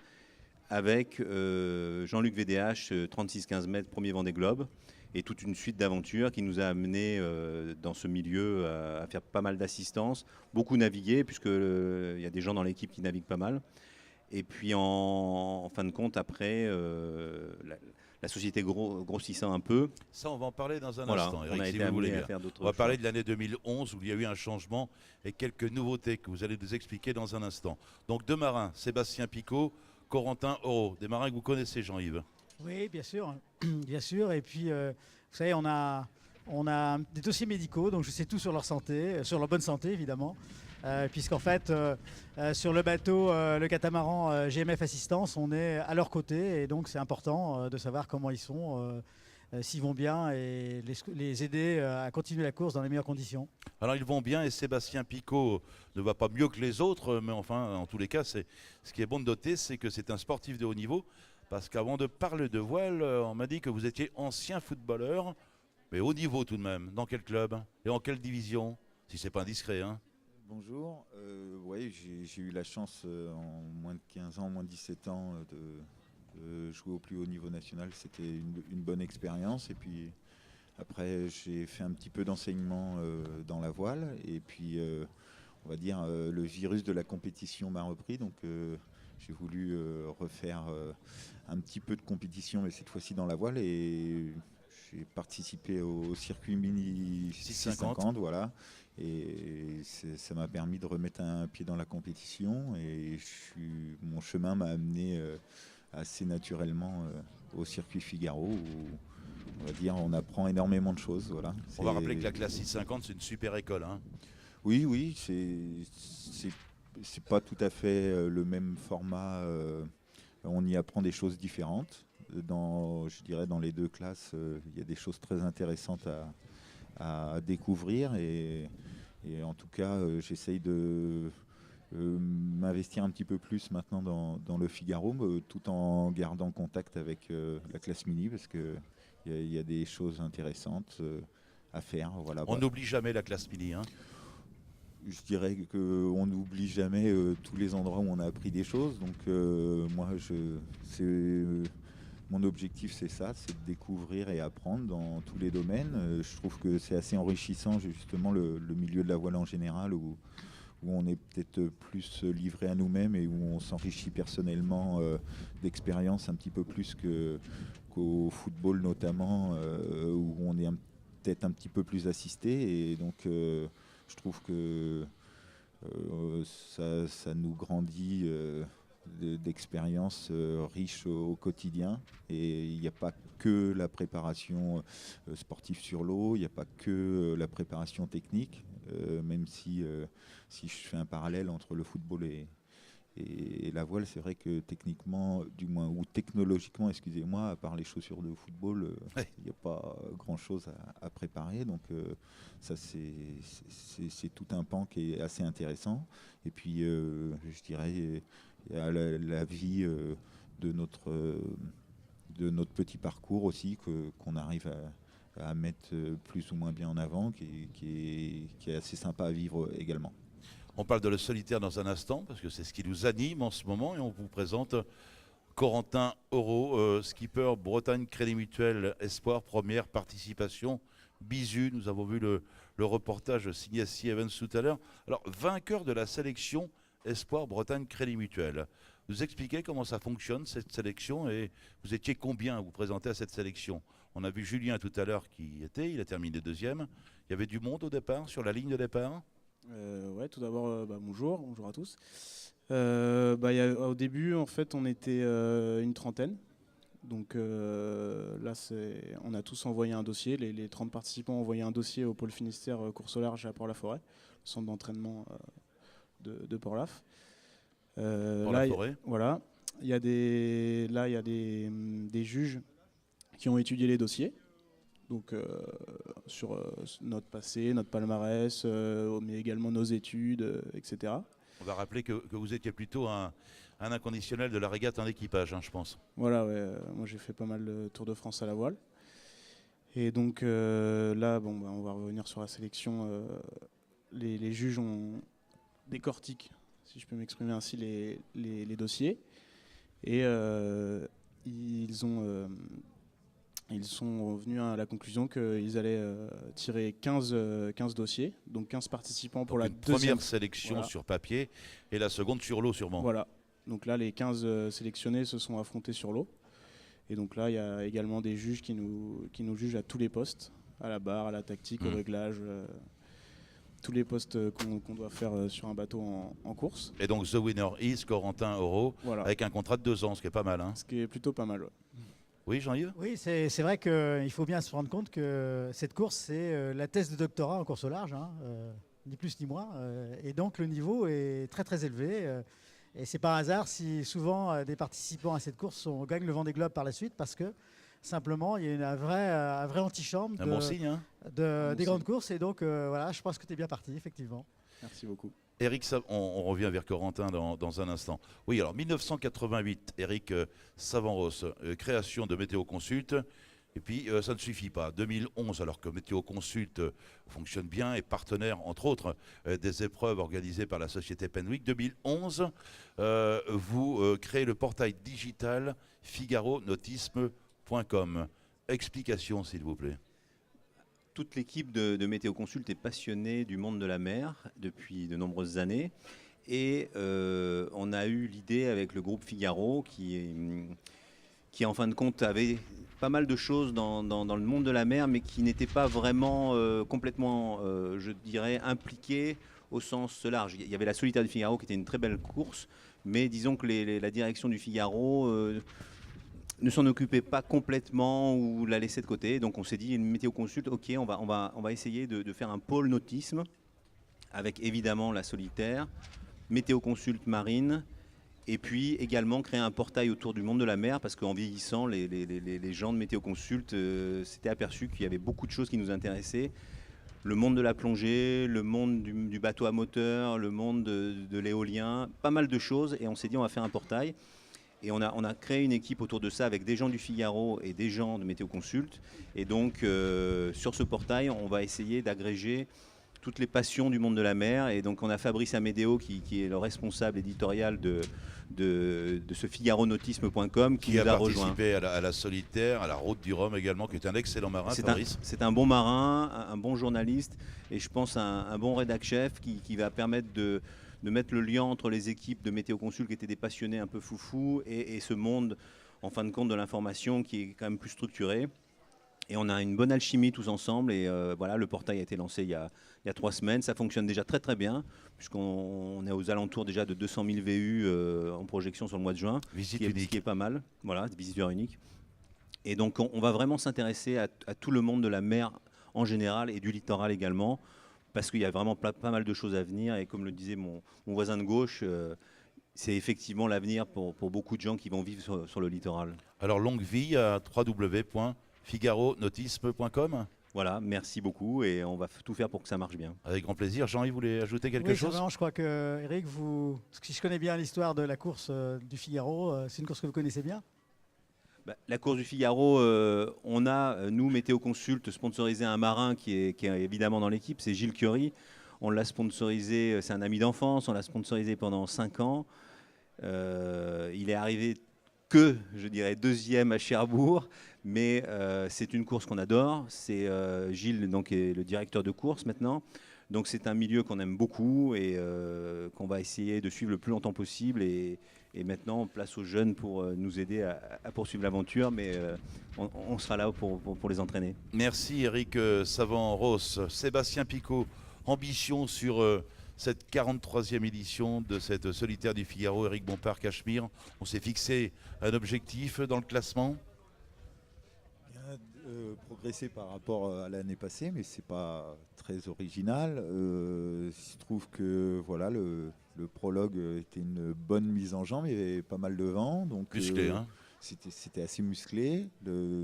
avec Jean-Luc VDH, 36-15 mètres, premier Vendée Globe, et toute une suite d'aventures qui nous a amenés dans ce milieu à faire pas mal d'assistance, beaucoup naviguer, puisqu'il y a des gens dans l'équipe qui naviguent pas mal. Et puis en fin de compte, après, la société grossissant un peu. Ça, on va en parler dans un voilà, instant, Eric, on a si été vous voulez amené bien. à faire d'autres On va choses. parler de l'année 2011 où il y a eu un changement et quelques nouveautés que vous allez nous expliquer dans un instant. Donc deux marins, Sébastien Picot, Corentin Auro, des marins que vous connaissez, Jean-Yves. Oui, bien sûr, bien sûr. Et puis, vous savez, on a des dossiers médicaux, donc je sais tout sur leur santé, sur leur bonne santé, évidemment. Puisqu'en fait, sur le bateau, le catamaran GMF Assistance, on est à leur côté. Et donc, c'est important de savoir comment ils sont, s'ils vont bien, et les aider à continuer la course dans les meilleures conditions. Alors, ils vont bien et Sébastien Picot ne va pas mieux que les autres, mais enfin, en tous les cas, ce qui est bon de noter, c'est que c'est un sportif de haut niveau. Parce qu'avant de parler de voile, on m'a dit que vous étiez ancien footballeur, mais haut niveau tout de même. Dans quel club et en quelle division? Si c'est pas indiscret. Bonjour. Oui, j'ai eu la chance en moins de 15 ans, moins de 17 ans de jouer au plus haut niveau national. C'était une bonne expérience. Et puis après, j'ai fait un petit peu d'enseignement dans la voile. Et puis, on va dire, le virus de la compétition m'a repris. Donc, j'ai voulu refaire un petit peu de compétition, mais cette fois-ci dans la voile. Et j'ai participé au circuit mini 650, voilà. Et ça m'a permis de remettre un pied dans la compétition. Et mon chemin m'a amené assez naturellement au circuit Figaro, où on va dire on apprend énormément de choses. Voilà. On va rappeler que la classe 650, c'est une super école. Oui, c'est pas tout à fait le même format. On y apprend des choses différentes. Je dirais dans les deux classes, il y a des choses très intéressantes à découvrir. Et en tout cas, j'essaye de m'investir un petit peu plus maintenant dans le Figaro, tout en gardant contact avec la classe mini, parce qu'il y a des choses intéressantes à faire. Voilà. On n'oublie jamais la classe mini. Je dirais qu'on n'oublie jamais tous les endroits où on a appris des choses. Donc mon objectif, c'est ça, c'est de découvrir et apprendre dans tous les domaines. Je trouve que c'est assez enrichissant, justement, le milieu de la voile en général, où on est peut-être plus livré à nous-mêmes et où on s'enrichit personnellement d'expérience un petit peu plus qu'au football notamment, où on est peut-être un petit peu plus assisté. Et donc, je trouve que ça nous grandit d'expériences riches au quotidien. Et il n'y a pas que la préparation sportive sur l'eau, il n'y a pas que la préparation technique, même si je fais un parallèle entre le football et la voile, c'est vrai que techniquement, du moins, ou technologiquement, excusez-moi, à part les chaussures de football, il n'y a pas grand-chose à préparer. Donc ça, c'est tout un pan qui est assez intéressant. Et puis, je dirais, il y a la vie de notre petit parcours aussi, qu'on arrive à mettre plus ou moins bien en avant, qui est assez sympa à vivre également. On parle de le solitaire dans un instant, parce que c'est ce qui nous anime en ce moment, et on vous présente Corentin Auro, skipper Bretagne Crédit Mutuel Espoir, première participation. Bisu, nous avons vu le reportage signé C. Evans tout à l'heure. Alors, vainqueur de la sélection Espoir Bretagne Crédit Mutuel. Vous expliquez comment ça fonctionne, cette sélection, et vous étiez combien à vous présenter à cette sélection? On a vu Julien tout à l'heure qui y était, il a terminé deuxième. Il y avait du monde au départ, sur la ligne de départ? Ouais, tout d'abord, bonjour à tous. Au début, en fait, on était une trentaine. Donc là, on a tous envoyé un dossier. Les 30 participants ont envoyé un dossier au pôle Finistère course au large à Port-la-Forêt, le centre d'entraînement de Port-Laf. Port-la-Forêt. Voilà. Il y a des juges qui ont étudié les dossiers. Donc sur notre passé, notre palmarès, mais également nos études, etc. On va rappeler que vous étiez plutôt un inconditionnel de la régate en équipage, je pense. Voilà, ouais. Moi j'ai fait pas mal de Tour de France à la voile. Et donc là, on va revenir sur la sélection. Les juges ont décortiqué, si je peux m'exprimer ainsi, les dossiers. Et ils sont venus à la conclusion qu'ils allaient tirer 15 dossiers, donc 15 participants pour la deuxième première sélection sur papier et la seconde sur l'eau sûrement. Voilà, donc là les 15 sélectionnés se sont affrontés sur l'eau. Et donc là il y a également des juges qui nous jugent à tous les postes, à la barre, à la tactique, au réglage, tous les postes qu'on doit faire sur un bateau en course. Et donc The Winner is Corentin Auro, voilà, avec un contrat de 2 ans, ce qui est pas mal. Ce qui est plutôt pas mal, ouais. Oui, Jean-Yves? Oui, c'est vrai qu'il faut bien se rendre compte que cette course, c'est la thèse de doctorat en course au large, ni plus ni moins. Et donc le niveau est très très élevé. Et c'est pas un hasard si souvent des participants à cette course gagnent le Vendée Globe par la suite, parce que simplement il y a un vrai antichambre bon signe, des grandes courses. Et donc voilà, je pense que tu es bien parti, effectivement. Merci beaucoup. Eric, on revient vers Corentin dans un instant. Oui, alors 1988, Eric Savanros, création de Météo Consult. Et puis ça ne suffit pas. 2011, alors que Météo Consult fonctionne bien, et partenaire entre autres des épreuves organisées par la société Penwick. 2011, vous créez le portail digital figaronautisme.com. Explication s'il vous plaît. Toute l'équipe de Météo Consult est passionnée du monde de la mer depuis de nombreuses années. Et on a eu l'idée avec le groupe Figaro qui en fin de compte avait pas mal de choses dans le monde de la mer, mais qui n'étaient pas vraiment complètement, je dirais, impliquées au sens large. Il y avait la Solitaire du Figaro qui était une très belle course, mais disons que la direction du Figaro ne s'en occupait pas complètement ou la laissait de côté. Donc on s'est dit, une Météo Consult, ok, on va essayer de faire un pôle nautisme avec évidemment la Solitaire, Météo Consult marine, et puis également créer un portail autour du monde de la mer, parce qu'en vieillissant, les gens de Météo Consult s'étaient aperçus qu'il y avait beaucoup de choses qui nous intéressaient. Le monde de la plongée, le monde du bateau à moteur, le monde de l'éolien, pas mal de choses, et on s'est dit on va faire un portail. Et on a créé une équipe autour de ça avec des gens du Figaro et des gens de Météo Consult. Et donc, sur ce portail, on va essayer d'agréger toutes les passions du monde de la mer. Et donc, on a Fabrice Amédéo, qui est le responsable éditorial de ce figaronautisme.com, qui nous a rejoint. Participé à la Solitaire, à la Route du Rhum également, qui est un excellent marin, Fabrice. C'est un bon marin, un bon journaliste, et je pense un bon rédac-chef qui va permettre de mettre le lien entre les équipes de Météo Consult qui étaient des passionnés un peu foufou et ce monde, en fin de compte, de l'information qui est quand même plus structuré. Et on a une bonne alchimie tous ensemble. Et voilà, le portail a été lancé il y a 3 semaines. Ça fonctionne déjà très très bien, puisqu'on est aux alentours déjà de 200 000 VU en projection sur le mois de juin, ce qui est pas mal. Voilà, visiteurs uniques. Et donc on va vraiment s'intéresser à tout le monde de la mer en général et du littoral également, parce qu'il y a vraiment pas mal de choses à venir. Et comme le disait mon voisin de gauche, c'est effectivement l'avenir pour beaucoup de gens qui vont vivre sur le littoral. Alors longue vie à www.figaronautisme.com. Voilà, merci beaucoup et on va tout faire pour que ça marche bien. Avec grand plaisir. Jean-Yves, vous voulez ajouter quelque chose? Je crois que Eric, si je connais bien l'histoire de la course du Figaro, c'est une course que vous connaissez bien? La course du Figaro, on a, nous, Météo Consult, sponsorisé un marin qui est évidemment dans l'équipe, c'est Gilles Curie. On l'a sponsorisé, c'est un ami d'enfance, on l'a sponsorisé pendant 5 ans. Il est arrivé que, je dirais, 2e à Cherbourg, mais c'est une course qu'on adore. C'est Gilles, donc, est le directeur de course maintenant. Donc c'est un milieu qu'on aime beaucoup et qu'on va essayer de suivre le plus longtemps possible. Et maintenant, on place aux jeunes pour nous aider à poursuivre l'aventure, mais on sera là pour les entraîner. Merci Eric Savant-Ross. Sébastien Picot, ambition sur cette 43e édition de cette solitaire du Figaro, Eric Bompard-Cachemire. On s'est fixé un objectif dans le classement. Progresser par rapport à l'année passée, mais c'est pas très original. Il se trouve que voilà, le prologue était une bonne mise en jambe, il y avait pas mal de vent, donc musclé, c'était assez musclé,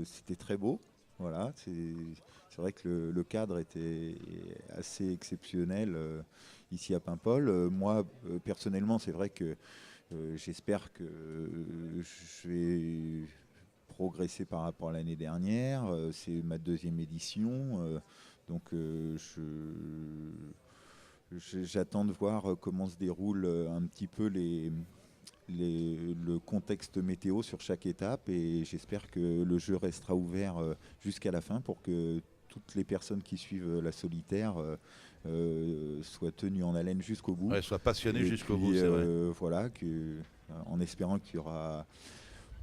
c'était très beau. Voilà, c'est vrai que le cadre était assez exceptionnel ici à Paimpol. Moi, personnellement, c'est vrai que j'espère que je vais progresser par rapport à l'année dernière. C'est ma 2e édition, donc j'attends de voir comment se déroule un petit peu le contexte météo sur chaque étape, et j'espère que le jeu restera ouvert jusqu'à la fin pour que toutes les personnes qui suivent la solitaire soient tenues en haleine jusqu'au bout. Ouais, soient passionnées jusqu'au bout, c'est vrai. Voilà, en espérant qu'il y aura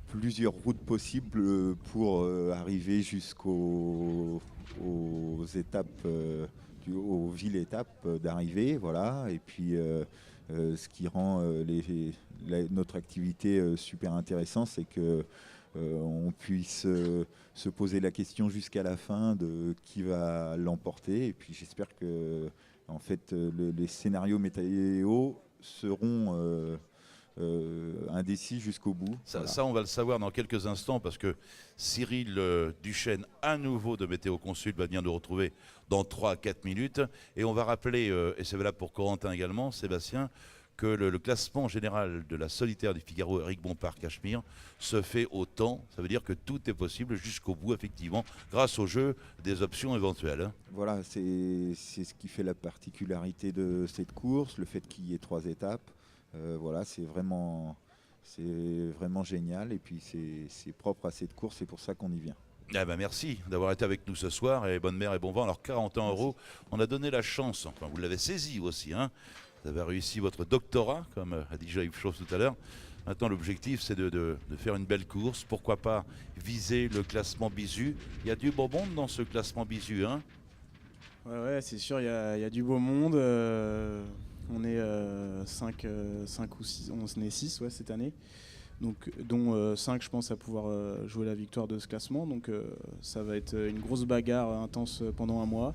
plusieurs routes possibles pour arriver jusqu'aux étapes, aux villes-étapes d'arrivée, voilà. Et puis ce qui rend notre activité super intéressante, c'est que on puisse se poser la question jusqu'à la fin de qui va l'emporter. Et puis j'espère que en fait les scénarios météo seront indécis jusqu'au bout. Ça, on va le savoir dans quelques instants, parce que Cyril Duchesne, à nouveau de Météo Consult, va venir nous retrouver dans 3 à 4 minutes. Et on va rappeler, et c'est valable pour Corentin également, Sébastien, que le classement général de la solitaire du Figaro, Eric Bompard-Cachemire, se fait au temps. Ça veut dire que tout est possible jusqu'au bout, effectivement, grâce au jeu des options éventuelles. Voilà, c'est ce qui fait la particularité de cette course, le fait qu'il y ait 3 étapes. Voilà, c'est vraiment génial, et puis c'est propre à cette course, c'est pour ça qu'on y vient. Eh ben merci d'avoir été avec nous ce soir, et bonne mer et bon vent. Alors 41 €, on a donné la chance, enfin vous l'avez saisi aussi, hein. Vous avez réussi votre doctorat, comme a dit Jean-Yves Chauve tout à l'heure. Maintenant l'objectif c'est de faire une belle course, pourquoi pas viser le classement Bisu. Il y a du beau monde dans ce classement Bisu, hein. Ouais, c'est sûr, il y a du beau monde. On est 5 ou 6, on est 6 cette année, donc, dont 5 je pense à pouvoir jouer la victoire de ce classement. Donc ça va être une grosse bagarre intense pendant un mois,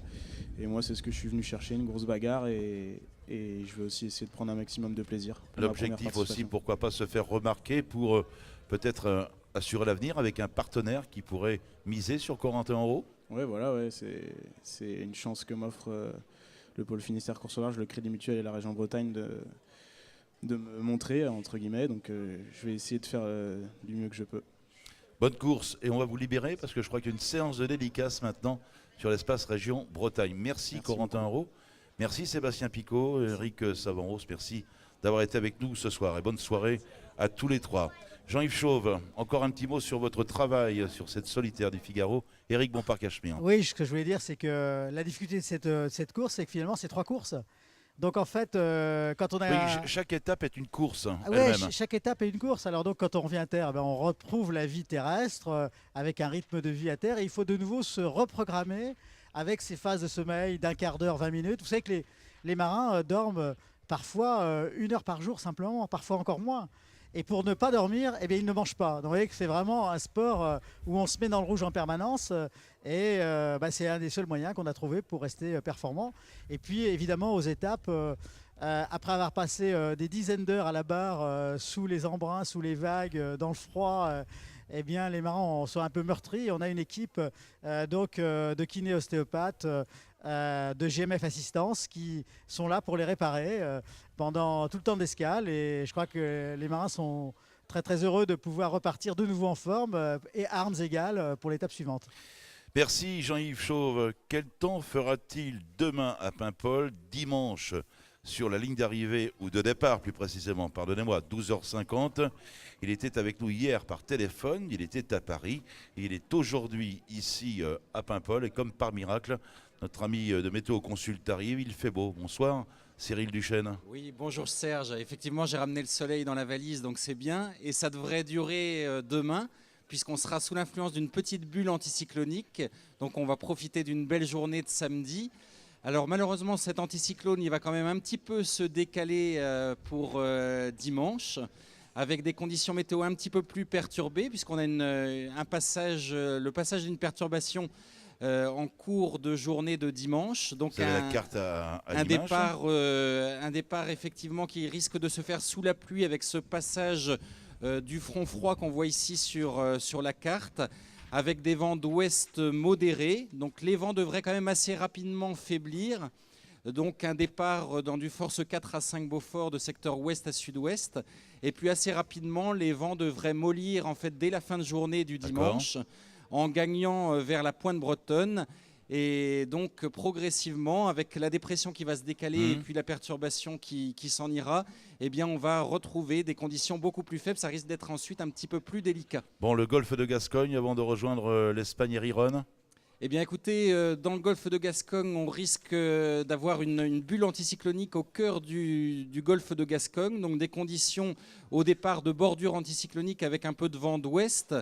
et moi c'est ce que je suis venu chercher, une grosse bagarre, et je vais aussi essayer de prendre un maximum de plaisir. L'objectif aussi, pourquoi pas se faire remarquer pour peut-être assurer l'avenir avec un partenaire qui pourrait miser sur Corentin en haut. Ouais, voilà, c'est une chance que m'offre le pôle Finistère Course au Large, le Crédit Mutuel et la région Bretagne de me montrer, entre guillemets. Donc je vais essayer de faire du mieux que je peux. Bonne course, et on va vous libérer parce que je crois qu'il y a une séance de dédicace maintenant sur l'espace région Bretagne. Merci Corentin Henrault, merci Sébastien Picot, Eric Savant-Ross, merci d'avoir été avec nous ce soir, et bonne soirée à tous les 3. Jean-Yves Chauve, encore un petit mot sur votre travail sur cette solitaire du Figaro, Eric Bompard-Cachemire. Oui, ce que je voulais dire, c'est que la difficulté de cette course, c'est que finalement, c'est 3 courses. Donc en fait, quand on a... Oui, chaque étape est une course elle-même. Chaque étape est une course. Alors donc quand on revient à terre, on retrouve la vie terrestre avec un rythme de vie à terre, et il faut de nouveau se reprogrammer avec ces phases de sommeil d'un quart d'heure, 20 minutes. Vous savez que les marins dorment parfois 1 heure par jour simplement, parfois encore moins. Et pour ne pas dormir, ils ne mangent pas. Donc vous voyez que c'est vraiment un sport où on se met dans le rouge en permanence, et c'est un des seuls moyens qu'on a trouvé pour rester performant. Et puis évidemment aux étapes, après avoir passé des dizaines d'heures à la barre, sous les embruns, sous les vagues, dans le froid, les marins sont un peu meurtris. On a une équipe de kinés ostéopathes, de GMF Assistance qui sont là pour les réparer pendant tout le temps d'escale, et je crois que les marins sont très très heureux de pouvoir repartir de nouveau en forme et armes égales pour l'étape suivante. Merci Jean-Yves Chauve. Quel temps fera-t-il demain à Paimpol, dimanche sur la ligne d'arrivée ou de départ plus précisément, pardonnez-moi, 12h50. Il était avec nous hier par téléphone, il était à Paris, il est aujourd'hui ici à Paimpol et comme par miracle, notre ami de Météo Consult arrive, il fait beau. Bonsoir Cyril Duchesne. Oui, bonjour Serge. Effectivement, j'ai ramené le soleil dans la valise, donc c'est bien. Et ça devrait durer demain, puisqu'on sera sous l'influence d'une petite bulle anticyclonique. Donc on va profiter d'une belle journée de samedi. Alors malheureusement, cet anticyclone, il va quand même un petit peu se décaler pour dimanche, avec des conditions météo un petit peu plus perturbées, puisqu'on a le passage d'une perturbation en cours de journée de dimanche. Donc la carte à un départ effectivement qui risque de se faire sous la pluie avec ce passage du front froid qu'on voit ici sur la carte, avec des vents d'ouest modérés. Donc les vents devraient quand même assez rapidement faiblir. Donc un départ dans du force 4 à 5 Beaufort de secteur ouest à sud-ouest. Et puis assez rapidement, les vents devraient mollir en fait dès la fin de journée du dimanche, en gagnant vers la pointe bretonne. Et donc progressivement, avec la dépression qui va se décaler et puis la perturbation qui s'en ira, eh bien on va retrouver des conditions beaucoup plus faibles. Ça risque d'être ensuite un petit peu plus délicat. Bon, le golfe de Gascogne avant de rejoindre l'Espagne et Riron. Eh bien écoutez, dans le golfe de Gascogne, on risque d'avoir une bulle anticyclonique au cœur du golfe de Gascogne, donc des conditions au départ de bordure anticyclonique avec un peu de vent d'ouest.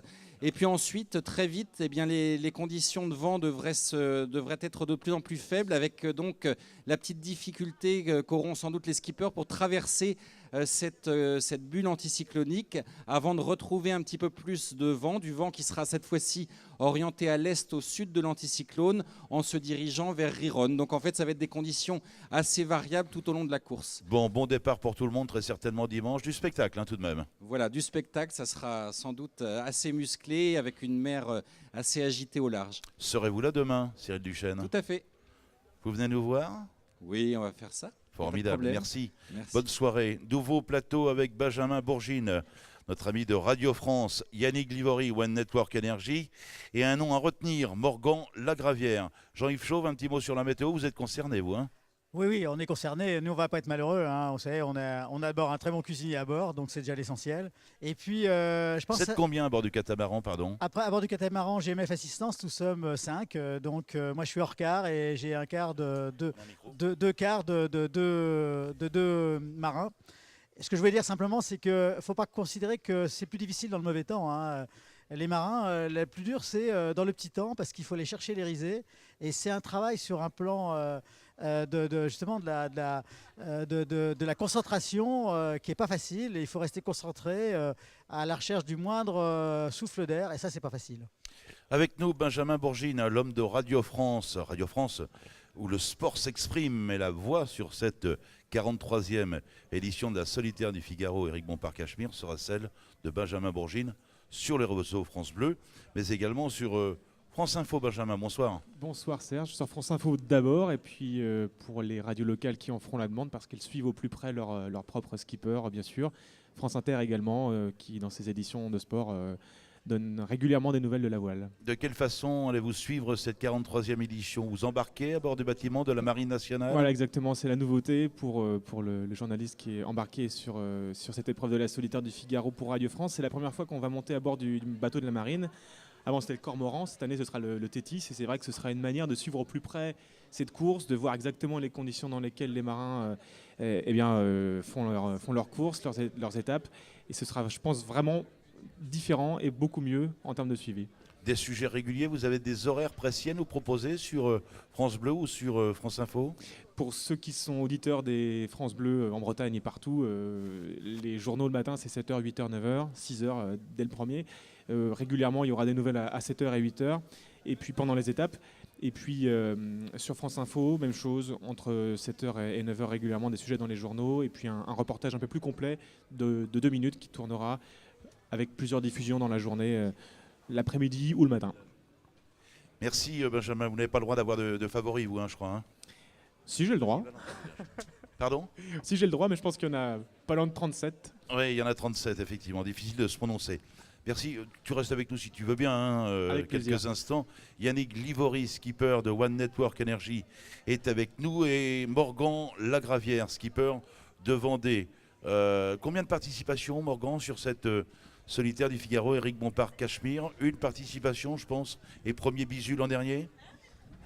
Et puis ensuite, très vite, eh bien, les conditions de vent devraient être de plus en plus faibles, avec donc la petite difficulté qu'auront sans doute les skippers pour traverser cette bulle anticyclonique avant de retrouver un petit peu plus de vent, du vent qui sera cette fois-ci orienté à l'est au sud de l'anticyclone en se dirigeant vers Riron. Donc en fait, ça va être des conditions assez variables tout au long de la course. Bon départ pour tout le monde, très certainement dimanche. Du spectacle tout de même. Voilà, du spectacle, ça sera sans doute assez musclé, avec une mer assez agitée au large. Serez-vous là demain, Cyril Duchesne? Tout à fait. Vous venez nous voir? Oui, on va faire ça. Formidable, merci. Bonne soirée. Nouveau plateau avec Benjamin Bourgine, notre ami de Radio France, Yannick Livory, One Network Energy, et un nom à retenir, Morgan Lagravière. Jean-Yves Chauve, un petit mot sur la météo, vous êtes concerné, vous Oui, on est concerné. Nous, on ne va pas être malheureux. Vous savez, on a d'abord un très bon cuisinier à bord, donc c'est déjà l'essentiel. Et puis, je pense. Vous êtes combien à bord du catamaran, pardon? Après, à bord du catamaran, GMF Assistance, nous sommes 5. Donc, moi, je suis hors quart et j'ai un quart de deux marins. Ce que je voulais dire simplement, c'est qu'il ne faut pas considérer que c'est plus difficile dans le mauvais temps. Les marins, le plus dur, c'est dans le petit temps, parce qu'il faut aller chercher les risées. Et c'est un travail sur un plan justement de la concentration qui n'est pas facile. Et il faut rester concentré à la recherche du moindre souffle d'air. Et ça, c'est pas facile. Avec nous, Benjamin Bourgine, l'homme de Radio France, où le sport s'exprime, mais la voix sur cette 43e édition de la Solitaire du Figaro, Éric Bompard-Cachemire, sera celle de Benjamin Bourgine sur les réseaux France Bleu, mais également sur France Info. Benjamin, bonsoir. Bonsoir Serge, sur France Info d'abord, et puis pour les radios locales qui en feront la demande, parce qu'elles suivent au plus près leur propre skipper, bien sûr. France Inter également, qui dans ses éditions de sport donne régulièrement des nouvelles de la voile. De quelle façon allez-vous suivre cette 43e édition? Vous embarquez à bord du bâtiment de la Marine nationale? Voilà, exactement, c'est la nouveauté pour le journaliste qui est embarqué sur cette épreuve de la Solitaire du Figaro pour Radio France. C'est la première fois qu'on va monter à bord du bateau de la Marine. Avant, c'était le Cormoran, cette année, ce sera le Tétis, et c'est vrai que ce sera une manière de suivre au plus près cette course, de voir exactement les conditions dans lesquelles les marins font leur course, leurs étapes, et ce sera, je pense, vraiment différent et beaucoup mieux en termes de suivi. Des sujets réguliers, vous avez des horaires précis à nous proposer sur France Bleu ou sur France Info? Pour ceux qui sont auditeurs des France Bleu en Bretagne et partout, les journaux le matin, c'est 7h, 8h, 9h, 6h dès le premier. Régulièrement, il y aura des nouvelles à 7h et 8h, et puis pendant les étapes. Et puis sur France Info, même chose, entre 7h et 9h régulièrement, des sujets dans les journaux, et puis un reportage un peu plus complet de 2 minutes qui tournera avec plusieurs diffusions dans la journée, l'après-midi ou le matin. Merci Benjamin, vous n'avez pas le droit d'avoir de favoris, vous, je crois. Si, j'ai le droit. Pardon? Si, j'ai le droit, mais je pense qu'il y en a pas loin de 37. Oui, il y en a 37, effectivement, difficile de se prononcer. Merci. Tu restes avec nous si tu veux bien, hein, Avec quelques plaisir. instants. Yannick Livory, skipper de One Network Energy, est avec nous et Morgan Lagravière, skipper de Vendée. Combien de participations, Morgan, sur cette solitaire du Figaro, Eric Bompard-Cachemire? Une participation, je pense, et premier bisu l'an dernier?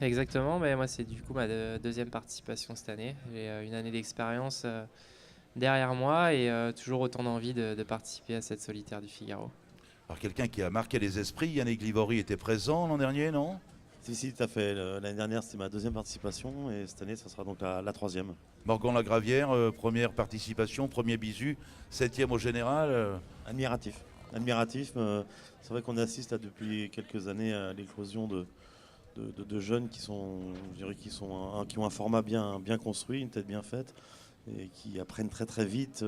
Exactement, mais moi c'est du coup ma deuxième participation cette année. J'ai une année d'expérience derrière moi et toujours autant d'envie de participer à cette solitaire du Figaro. Alors quelqu'un qui a marqué les esprits, Yannick Livory était présent l'an dernier, non? Si, tout à fait. L'année dernière, c'était ma deuxième participation et cette année, ça sera donc la troisième. Morgan Lagravière, première participation, premier bisu, 7e au général. Admiratif. Admiratif. C'est vrai qu'on assiste là, depuis quelques années à l'éclosion de jeunes qui ont un format bien construit, une tête bien faite et qui apprennent très très vite.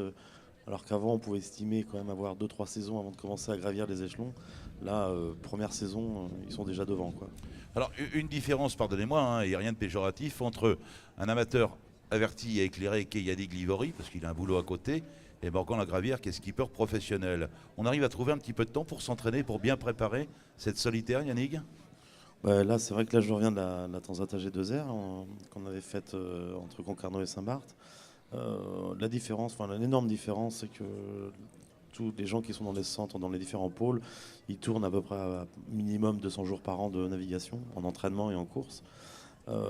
Alors qu'avant, on pouvait estimer quand même avoir 2-3 saisons avant de commencer à gravir les échelons. Là, première saison, ils sont déjà devant, quoi. Alors, une différence, pardonnez-moi, hein, il n'y a rien de péjoratif, entre un amateur averti et éclairé qu'est Yannick Livory, parce qu'il a un boulot à côté, et Morgan Lagravière qui est skipper professionnel. On arrive à trouver un petit peu de temps pour s'entraîner, pour bien préparer cette solitaire, Yannick? Là, c'est vrai que là, je reviens de la Transat AG2R qu'on avait faite entre Concarneau et Saint-Barth. La différence, l'énorme différence, c'est que tous les gens qui sont dans les centres, dans les différents pôles, ils tournent à peu près à minimum 200 jours par an de navigation, en entraînement et en course.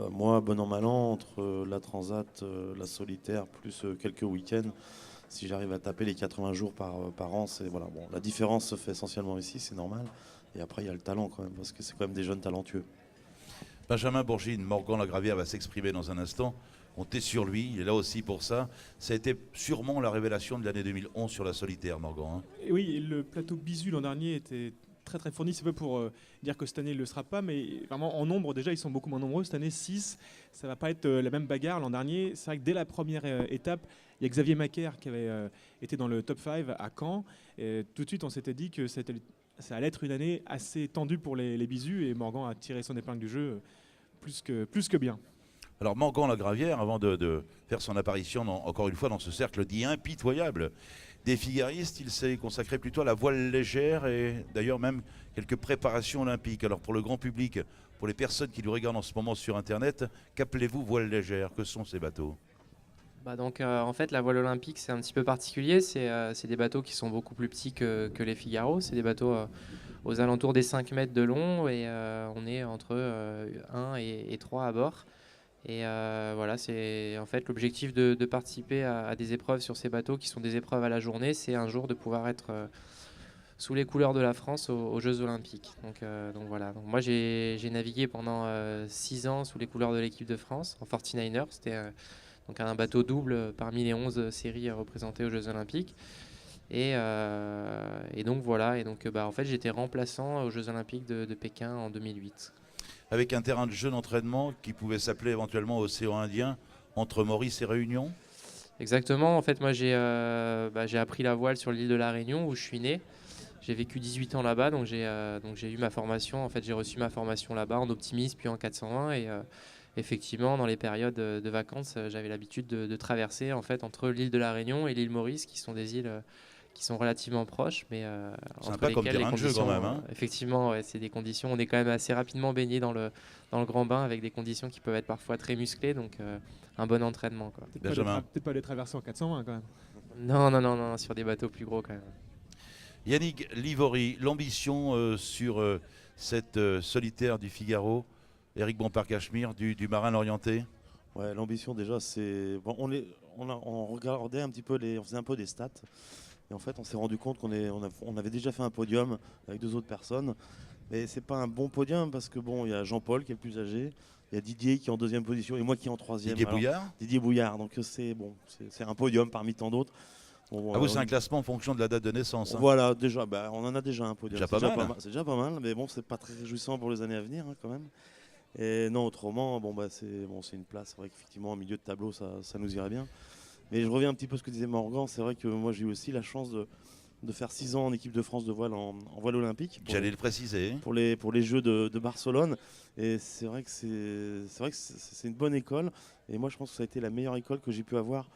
Moi, bon an, mal an, entre la Transat, la solitaire, plus quelques week-ends, si j'arrive à taper les 80 jours par an, c'est voilà. Bon, la différence se fait essentiellement ici, c'est normal. Et après, il y a le talent quand même, parce que c'est quand même des jeunes talentueux. Benjamin Bourgine, Morgan Lagravière va s'exprimer dans un instant. Comptez sur lui, il est là aussi pour ça. Ça a été sûrement la révélation de l'année 2011 sur la solitaire, Morgan. Hein. Et oui, le plateau bisu l'an dernier était très très fourni. C'est pas pour dire que cette année il ne le sera pas, mais vraiment en nombre déjà ils sont beaucoup moins nombreux. Cette année 6, ça va pas être la même bagarre. L'an dernier, c'est vrai que dès la première étape, il y a Xavier Macaire qui avait été dans le top 5 à Caen. Et tout de suite on s'était dit que ça allait être une année assez tendue pour les bisus et Morgan a tiré son épingle du jeu plus que bien. Alors Morgan Lagravière, avant de faire son apparition encore une fois dans ce cercle dit impitoyable des figaristes, il s'est consacré plutôt à la voile légère et d'ailleurs même quelques préparations olympiques. Alors pour le grand public, pour les personnes qui nous regardent en ce moment sur Internet, qu'appelez-vous voile légère? Que sont ces bateaux? En fait, la voile olympique, c'est un petit peu particulier. C'est des bateaux qui sont beaucoup plus petits que les Figaro. C'est des bateaux aux alentours des 5 mètres de long et on est entre 1 et 3 à bord. Et voilà, c'est en fait l'objectif de participer à des épreuves sur ces bateaux qui sont des épreuves à la journée. C'est un jour de pouvoir être sous les couleurs de la France aux Jeux Olympiques. Donc voilà. Donc moi, j'ai navigué pendant 6 ans sous les couleurs de l'équipe de France en 49er. C'était donc un bateau double parmi les 11 séries représentées aux Jeux Olympiques. Et donc voilà. Et donc en fait, j'étais remplaçant aux Jeux Olympiques de Pékin en 2008. Avec un terrain de jeu d'entraînement qui pouvait s'appeler éventuellement Océan Indien entre Maurice et Réunion? Exactement. En fait, moi, j'ai appris la voile sur l'île de la Réunion où je suis né. J'ai vécu 18 ans là-bas, donc j'ai eu ma formation. En fait, j'ai reçu ma formation là-bas en optimisme puis en 420 et effectivement, dans les périodes de vacances, j'avais l'habitude de traverser en fait entre l'île de la Réunion et l'île Maurice, qui sont des îles qui sont relativement proches, mais sympa comme terrain de jeu quand même. Hein. Effectivement, ouais, c'est des conditions. On est quand même assez rapidement baigné dans le grand bain avec des conditions qui peuvent être parfois très musclées, donc un bon entraînement. Quoi. Peut-être pas les traverser en 420 quand même. Non, sur des bateaux plus gros quand même. Yannick Livory, l'ambition sur cette solitaire du Figaro, Eric Bompard-Cachemire du Marin orienté. Ouais, l'ambition déjà, c'est bon, on regardait un petit peu on faisait un peu des stats. Et en fait, on s'est rendu compte qu'on avait déjà fait un podium avec 2 autres personnes. Mais c'est pas un bon podium parce que bon, il y a Jean-Paul qui est le plus âgé, il y a Didier qui est en 2e position et moi qui est en 3e. Didier Bouillard. Donc c'est un podium parmi tant d'autres. Bon, vous, c'est un classement en fonction de la date de naissance. Hein. Voilà, déjà, on en a déjà un podium. C'est déjà pas mal, mais bon, c'est pas très réjouissant pour les années à venir quand même. Et non, autrement, c'est une place. C'est vrai qu'effectivement, au milieu de tableau, ça nous irait bien. Mais je reviens un petit peu à ce que disait Morgan. C'est vrai que moi, j'ai eu aussi la chance de faire 6 ans en équipe de France de voile en voile olympique. J'allais le préciser. Pour les Jeux de Barcelone. Et c'est vrai que c'est une bonne école. Et moi, je pense que ça a été la meilleure école que j'ai pu avoir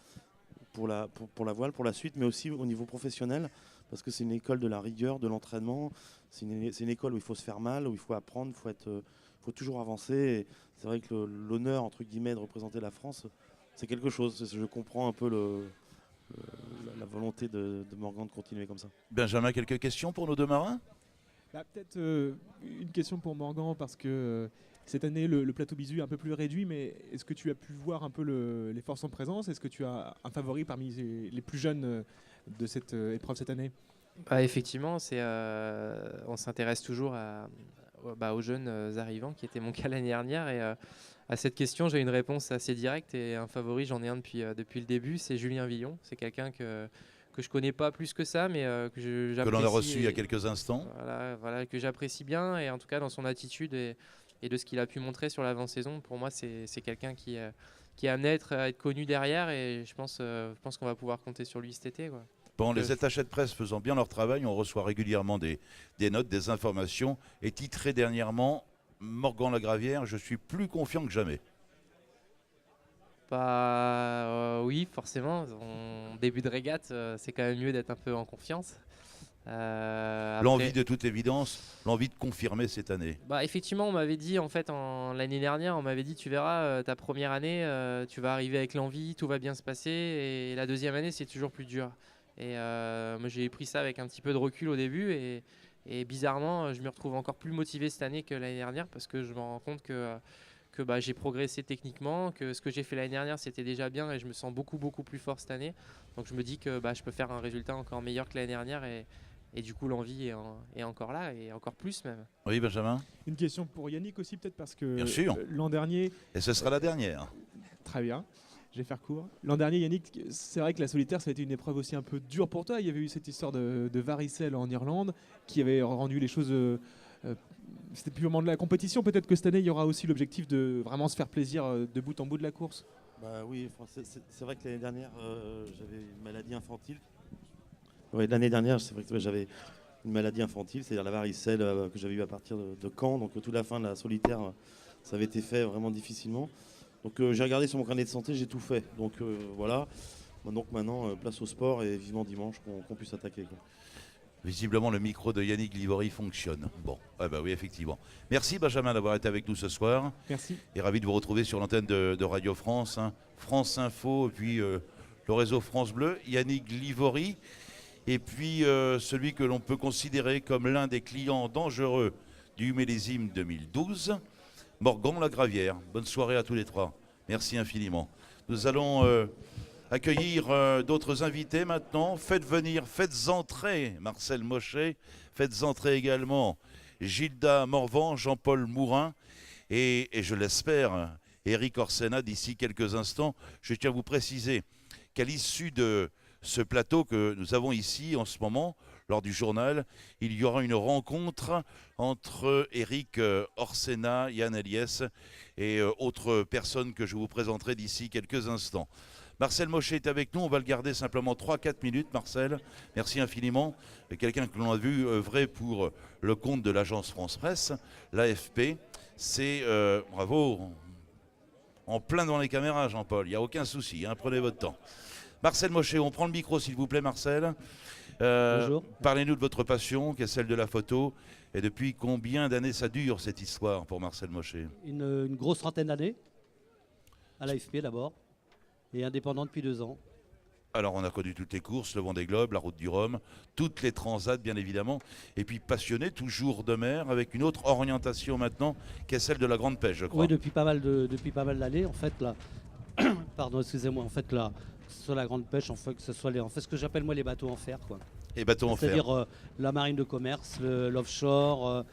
pour la voile, pour la suite, mais aussi au niveau professionnel. parce que c'est une école de la rigueur, de l'entraînement. C'est une école où il faut se faire mal, où il faut apprendre, faut toujours avancer. Et c'est vrai que l'honneur, entre guillemets, de représenter la France, c'est quelque chose. Je comprends un peu la volonté de Morgan de continuer comme ça. Benjamin, quelques questions pour nos deux marins? Peut-être une question pour Morgan, parce que cette année, le plateau bisu est un peu plus réduit, mais est-ce que tu as pu voir un peu les forces en présence? Est-ce que tu as un favori parmi les plus jeunes de cette épreuve cette année? Effectivement, on s'intéresse toujours aux jeunes arrivants, qui était mon cas l'année dernière. Et à cette question, j'ai une réponse assez directe. Et un favori, j'en ai un depuis le début, c'est Julien Villon. C'est quelqu'un que je connais pas plus que ça, mais que j'apprécie. Que l'on a reçu il y a quelques instants. Voilà, que j'apprécie bien. Et en tout cas, dans son attitude et de ce qu'il a pu montrer sur l'avant-saison, pour moi, c'est quelqu'un qui est amené à être connu derrière. Et je pense qu'on va pouvoir compter sur lui cet été, quoi. Bon, les attachés de presse faisant bien leur travail, on reçoit régulièrement des notes, des informations. Et titré dernièrement, Morgan Lagravière, je suis plus confiant que jamais. Oui, forcément. En début de régate, c'est quand même mieux d'être un peu en confiance. L'envie, de toute évidence, l'envie de confirmer cette année. Effectivement, on m'avait dit, en fait, l'année dernière, on m'avait dit, tu verras, ta première année, tu vas arriver avec l'envie, tout va bien se passer. Et la deuxième année, c'est toujours plus dur. Et moi, j'ai pris ça avec un petit peu de recul au début. Et bizarrement, je me retrouve encore plus motivé cette année que l'année dernière, parce que je me rends compte que j'ai progressé techniquement, que ce que j'ai fait l'année dernière, c'était déjà bien, et je me sens beaucoup, beaucoup plus fort cette année. Donc je me dis que je peux faire un résultat encore meilleur que l'année dernière. Et du coup, l'envie est encore là, et encore plus même. Oui, Benjamin? Une question pour Yannick aussi, peut-être, parce que bien sûr. L'an dernier... Et ce sera la dernière. Très bien. Je vais faire court. L'an dernier, Yannick, c'est vrai que la solitaire, ça a été une épreuve aussi un peu dure pour toi. Il y avait eu cette histoire de varicelle en Irlande qui avait rendu les choses... c'était purement de la compétition. Peut-être que cette année, il y aura aussi l'objectif de vraiment se faire plaisir de bout en bout de la course. Oui, c'est vrai que l'année dernière, j'avais une maladie infantile. Oui, l'année dernière, c'est vrai que j'avais une maladie infantile, c'est-à-dire la varicelle que j'avais eue à partir de Caen. Donc toute la fin de la solitaire, ça avait été fait vraiment difficilement. Donc j'ai regardé sur mon carnet de santé, j'ai tout fait. Donc voilà. Donc maintenant, place au sport et vivement dimanche qu'on puisse attaquer, quoi. Visiblement, le micro de Yannick Livori fonctionne. Bon, oui, effectivement. Merci Benjamin d'avoir été avec nous ce soir. Merci. Et ravi de vous retrouver sur l'antenne de Radio France, France Info, et puis le réseau France Bleu. Yannick Livori, et puis celui que l'on peut considérer comme l'un des clients dangereux du millésime 2012, Morgan Lagravière. Bonne soirée à tous les trois. Merci infiniment. Nous allons accueillir d'autres invités maintenant. Faites entrer Marcel Mochet. Faites entrer également Gilda Morvan, Jean-Paul Mourin et je l'espère, Eric Orsena d'ici quelques instants. Je tiens à vous préciser qu'à l'issue de ce plateau que nous avons ici en ce moment, lors du journal, il y aura une rencontre entre Eric Orsena, Yann Eliès et autres personnes que je vous présenterai d'ici quelques instants. Marcel Mochet est avec nous, on va le garder simplement 3-4 minutes. Marcel, merci infiniment. Quelqu'un que l'on a vu œuvrer pour le compte de l'agence France Presse, l'AFP. C'est, bravo, en plein devant les caméras, Jean-Paul, il n'y a aucun souci, prenez votre temps. Marcel Mochet, on prend le micro s'il vous plaît, Marcel. Bonjour. Parlez-nous de votre passion, qui est celle de la photo. Et depuis combien d'années ça dure, cette histoire, pour Marcel Mochet? Une grosse trentaine d'années, à l'AFP d'abord, et indépendant depuis 2 ans. Alors on a connu toutes les courses, le Vendée Globe, la Route du Rhum, toutes les transats bien évidemment, et puis passionné toujours de mer, avec une autre orientation maintenant, qui est celle de la grande pêche, je crois. Oui, depuis pas mal d'années, en fait, là, pardon, excusez-moi, en fait, là, sur la grande pêche, en fait, que ce soit ce que j'appelle moi les bateaux en fer, quoi. Les bateaux en fer. C'est-à-dire la marine de commerce, l'offshore,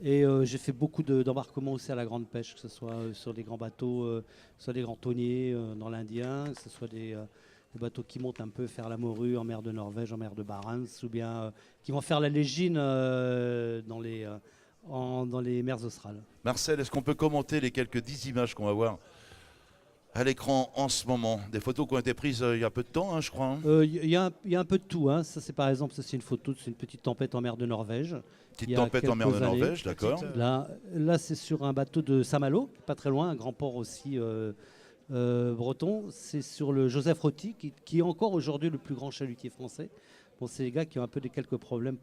et j'ai fait beaucoup d'embarquements aussi à la grande pêche, que ce soit sur des grands bateaux, soit des grands tonniers dans l'Indien, que ce soit des bateaux qui montent un peu faire la morue en mer de Norvège, en mer de Barents, ou bien qui vont faire la légine dans les mers australes. Marcel, est-ce qu'on peut commenter les quelques 10 images qu'on va voir à l'écran en ce moment? Des photos qui ont été prises il y a peu de temps, je crois. Il y a un peu de tout. Ça, c'est par exemple, c'est une photo, c'est une petite tempête en mer de Norvège. Petite tempête en mer de Norvège, d'accord. Là, c'est sur un bateau de Saint-Malo, pas très loin, un grand port aussi breton. C'est sur le Joseph Roty, qui est encore aujourd'hui le plus grand chalutier français. Bon, c'est les gars qui ont un peu quelques problèmes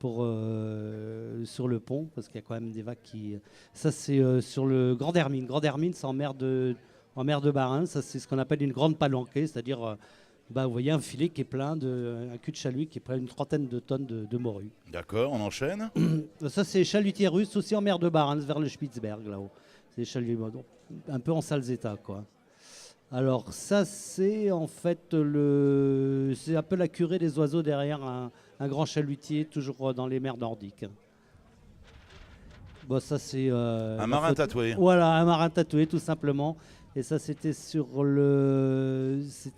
sur le pont, parce qu'il y a quand même des vagues qui... Ça, c'est sur le Grand Hermine. Grand Hermine, c'est en mer de Bas-Rhin. Ça, c'est ce qu'on appelle une grande palanquée, c'est-à-dire, vous voyez un filet qui est plein un cul de chalut qui est plein d'une 30aine de tonnes de morue. D'accord, on enchaîne. Ça, c'est chalutier russe, aussi en mer de Bas-Rhin, vers le Spitzberg, là-haut. C'est des chalutiers un peu en sales états, quoi. Alors ça, c'est en fait c'est un peu la curée des oiseaux derrière un grand chalutier, toujours dans les mers nordiques. Bon, ça c'est un marin tatoué. Voilà, un marin tatoué, tout simplement. Et ça, c'était c'était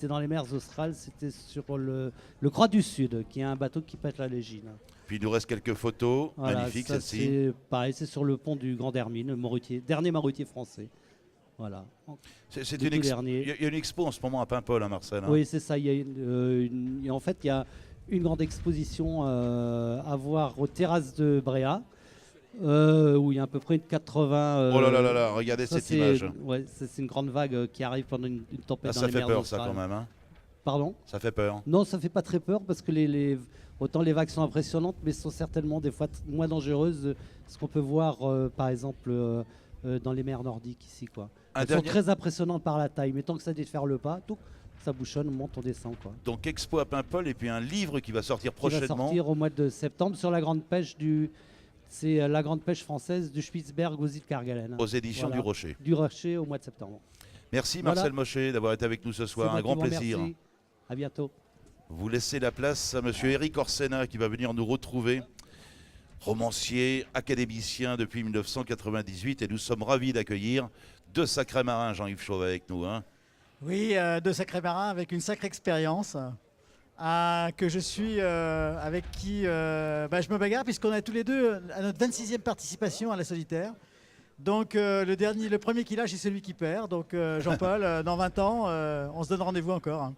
dans les mers australes, c'était sur le Croix du Sud, qui est un bateau qui pète la légine. Puis il nous reste quelques photos magnifiques, celle-ci. C'est pareil, c'est sur le pont du Grand Hermine, dernier maroutier français. Voilà. Il y a une expo en ce moment à Paimpol, Marcel. Oui, c'est ça. En fait, il y a une grande exposition à voir aux terrasses de Bréa, où il y a à peu près 80... oh là là là, regardez cette image. Ouais, c'est une grande vague qui arrive pendant une tempête dans les mers. Ça fait peur, ça, quand même. Hein. Pardon ? Ça fait peur. Non, ça fait pas très peur, parce que autant les vagues sont impressionnantes, mais sont certainement des fois moins dangereuses, ce qu'on peut voir, par exemple, dans les mers nordiques ici, quoi. Elles sont très impressionnantes par la taille, mais tant que ça défaire le pas, tout, ça bouchonne, on monte, on descend, quoi. Donc expo à Paimpol et puis un livre qui va sortir prochainement. Qui va sortir au mois de septembre sur la grande pêche c'est la grande pêche française du Spitzberg aux îles Kerguelen. Aux éditions du Rocher. Du Rocher au mois de septembre. Merci Marcel Mochet d'avoir été avec nous ce soir, un grand plaisir. Merci. À bientôt. Vous laissez la place à monsieur Eric Orsena qui va venir nous retrouver. Romancier, académicien depuis 1998 et nous sommes ravis d'accueillir deux sacrés marins, Jean-Yves Chauvet avec nous. Hein. Oui, deux sacrés marins avec une sacrée expérience que je suis, avec qui je me bagarre puisqu'on est tous les deux à notre 26e participation à la solitaire. Donc le premier qui lâche, c'est celui qui perd. Donc Jean-Paul, dans 20 ans, on se donne rendez-vous encore. Hein.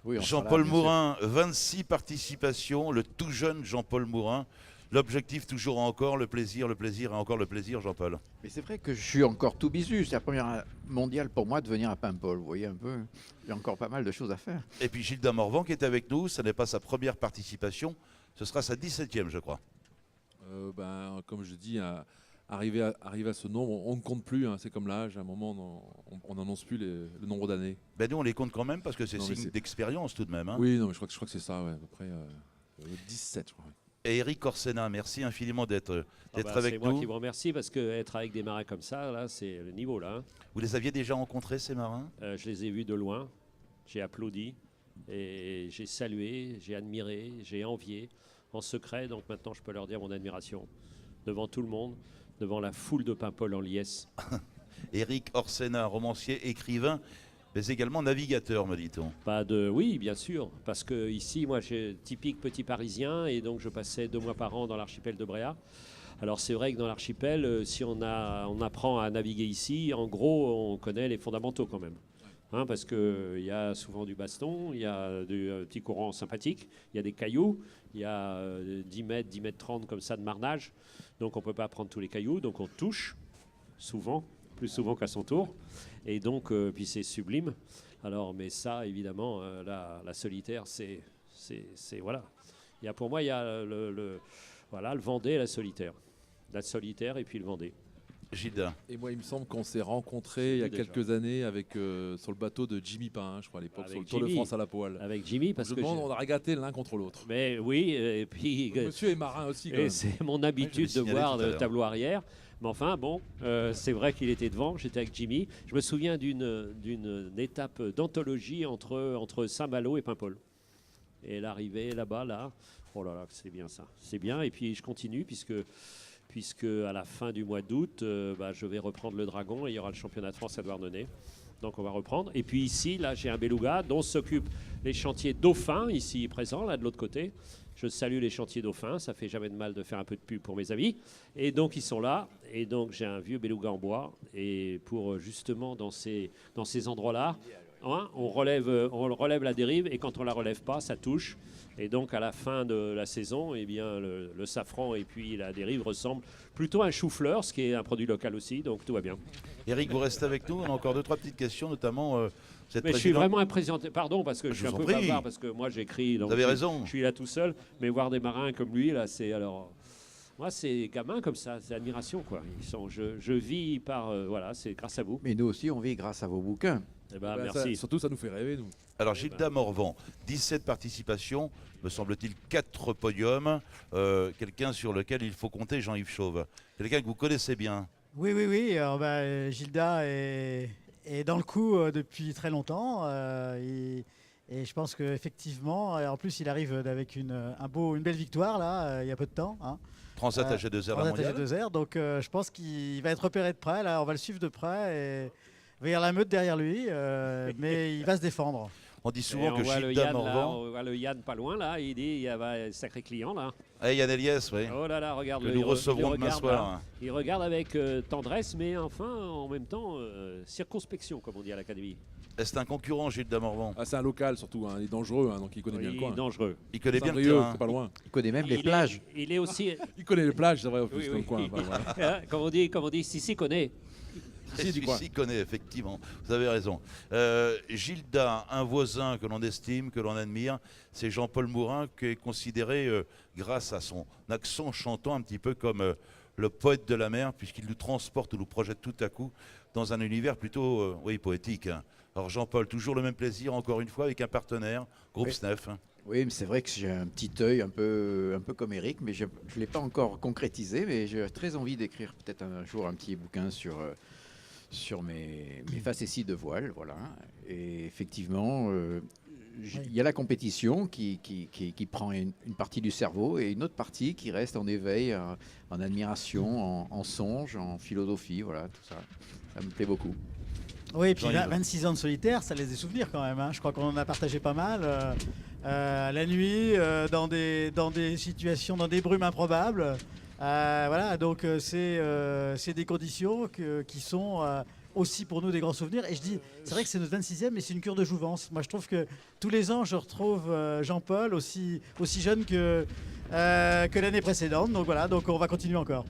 Oui, Jean-Paul Mourin, 26 participations, le tout jeune Jean-Paul Mourin. L'objectif toujours encore, le plaisir et encore le plaisir, Jean-Paul. Mais c'est vrai que je suis encore tout bisu. C'est la première mondiale pour moi de venir à Paimpol. Vous voyez un peu, il y a encore pas mal de choses à faire. Et puis Gilles Damorvan qui est avec nous, ce n'est pas sa première participation, ce sera sa 17e, je crois. Comme je dis, arriver à ce nombre, on ne compte plus. Hein, c'est comme l'âge, à un moment, on n'annonce plus le nombre d'années. Nous, on les compte quand même parce que c'est signe d'expérience tout de même. Hein. Oui, non, mais je crois que c'est ça, ouais, à peu près 17, je crois. Et Eric Orsena, merci infiniment d'être avec nous. C'est moi qui vous remercie parce qu'être avec des marins comme ça, là, c'est le niveau. Là, hein. Vous les aviez déjà rencontrés, ces marins ? Je les ai vus de loin, j'ai applaudi, et j'ai salué, j'ai admiré, j'ai envié en secret. Donc maintenant, je peux leur dire mon admiration devant tout le monde, devant la foule de Paimpol en liesse. Eric Orsena, romancier, écrivain, mais également navigateur, me dit-on. Oui, bien sûr, parce que ici, moi, j'ai typique petit Parisien, et donc je passais 2 mois par an dans l'archipel de Bréa. Alors c'est vrai que dans l'archipel, si on apprend à naviguer ici, en gros, on connaît les fondamentaux quand même. Hein, parce qu'il y a souvent du baston, il y a du petit courant sympathique, il y a des cailloux, il y a 10 mètres 30 comme ça de marnage. Donc on ne peut pas prendre tous les cailloux, donc on touche souvent, plus souvent qu'à son tour. Et donc, puis c'est sublime. Alors, mais ça, évidemment, la solitaire, c'est voilà. Pour moi, il y a le Vendée et la solitaire. La solitaire et puis le Vendée. Gilda. Et moi, il me semble qu'on s'est rencontrés il y a quelques années sur le bateau de Jimmy Pain, je crois, à l'époque, sur le Tour de France à la poêle. Avec Jimmy, parce que on a régaté l'un contre l'autre. Mais oui, et puis... Monsieur est marin aussi, quand même. C'est mon habitude de voir le tableau arrière. Mais enfin, bon, c'est vrai qu'il était devant, j'étais avec Jimmy. Je me souviens d'une étape d'anthologie entre Saint-Malo et Paimpol. Et l'arrivée là-bas, là, oh là là, c'est bien ça. C'est bien, et puis je continue, puisque à la fin du mois d'août, je vais reprendre le Dragon, et il y aura le championnat de France à Douarnenez. Donc on va reprendre. Et puis ici, là, j'ai un beluga dont s'occupent les chantiers dauphins, ici présents, là, de l'autre côté. Je salue les chantiers dauphins, ça fait jamais de mal de faire un peu de pub pour mes amis. Et donc ils sont là, et donc j'ai un vieux beluga en bois, et pour justement dans ces endroits-là, hein, on relève la dérive et quand on la relève pas, ça touche. Et donc à la fin de la saison, eh bien, le safran et puis la dérive ressemblent plutôt à un chou-fleur, ce qui est un produit local aussi, donc tout va bien. Eric, vous restez avec nous. On a encore 2-3 petites questions, notamment cette Mais je suis vraiment impressionné. Pardon, parce que je suis un peu bavard, parce que moi j'écris. Vous avez raison. Je suis là tout seul, mais voir des marins comme lui, là, c'est alors. Moi, c'est gamin comme ça, c'est admiration, quoi. Je vis par. Voilà, c'est grâce à vous. Mais nous aussi, on vit grâce à vos bouquins. Eh ben, merci. Surtout, ça nous fait rêver, nous. Alors, Gilda Morvan, 17 participations, me semble-t-il 4 podiums. Quelqu'un sur lequel il faut compter, Jean-Yves Chauve. Quelqu'un que vous connaissez bien. Oui. Alors, Gilda est dans le coup depuis très longtemps. Et je pense qu'effectivement, en plus, il arrive avec une belle victoire, là, il y a peu de temps. Hein. Transat AG2R, la mondiale. Transat AG2R, donc je pense qu'il va être repéré de près. Là, on va le suivre de près. Et il va y avoir la meute derrière lui, mais il va se défendre. On dit souvent que Gilda Morvan... On voit le Yann pas loin, là. Il y a un sacré client, là. Ah, Yann Eliès, oui. Oh là là, regarde. Que nous recevrons demain soir. Il regarde avec tendresse, mais enfin, en même temps, circonspection, comme on dit à l'Académie. Est-ce un concurrent, Gilda Morvan? C'est un local, surtout. Hein. Il est dangereux, hein, donc il connaît bien le coin. Il est dangereux. Il connaît bien le terrain. C'est pas loin. Il connaît même les plages. Il est aussi... Il connaît les plages, c'est vrai, au plus, dans le coin. Voilà. Comme on dit, Sissi connaît. Celui-ci connaît, effectivement. Vous avez raison. Gilda, un voisin que l'on estime, que l'on admire, c'est Jean-Paul Mourin, qui est considéré, grâce à son accent chantant, un petit peu comme le poète de la mer, puisqu'il nous transporte ou nous projette tout à coup dans un univers plutôt poétique. Alors Jean-Paul, toujours le même plaisir, encore une fois, avec un partenaire, Groupe SNEF. Oui, mais c'est vrai que j'ai un petit œil un peu comme Eric, mais je ne l'ai pas encore concrétisé, mais j'ai très envie d'écrire peut-être un jour un petit bouquin sur mes facéties de voile, voilà. Et effectivement, il y a la compétition qui prend une partie du cerveau et une autre partie qui reste en éveil, en admiration, en songe, en philosophie, voilà, tout ça. Ça me plaît beaucoup. Oui, et puis 26 ans de solitaire, ça laisse des souvenirs quand même. Hein. Je crois qu'on en a partagé pas mal. La nuit, dans des situations, dans des brumes improbables. Voilà, donc c'est des conditions qui sont aussi pour nous des grands souvenirs. Et je dis, c'est vrai que c'est notre 26e, mais c'est une cure de jouvence. Moi, je trouve que tous les ans, je retrouve Jean-Paul aussi jeune que l'année précédente. Donc voilà, donc on va continuer encore.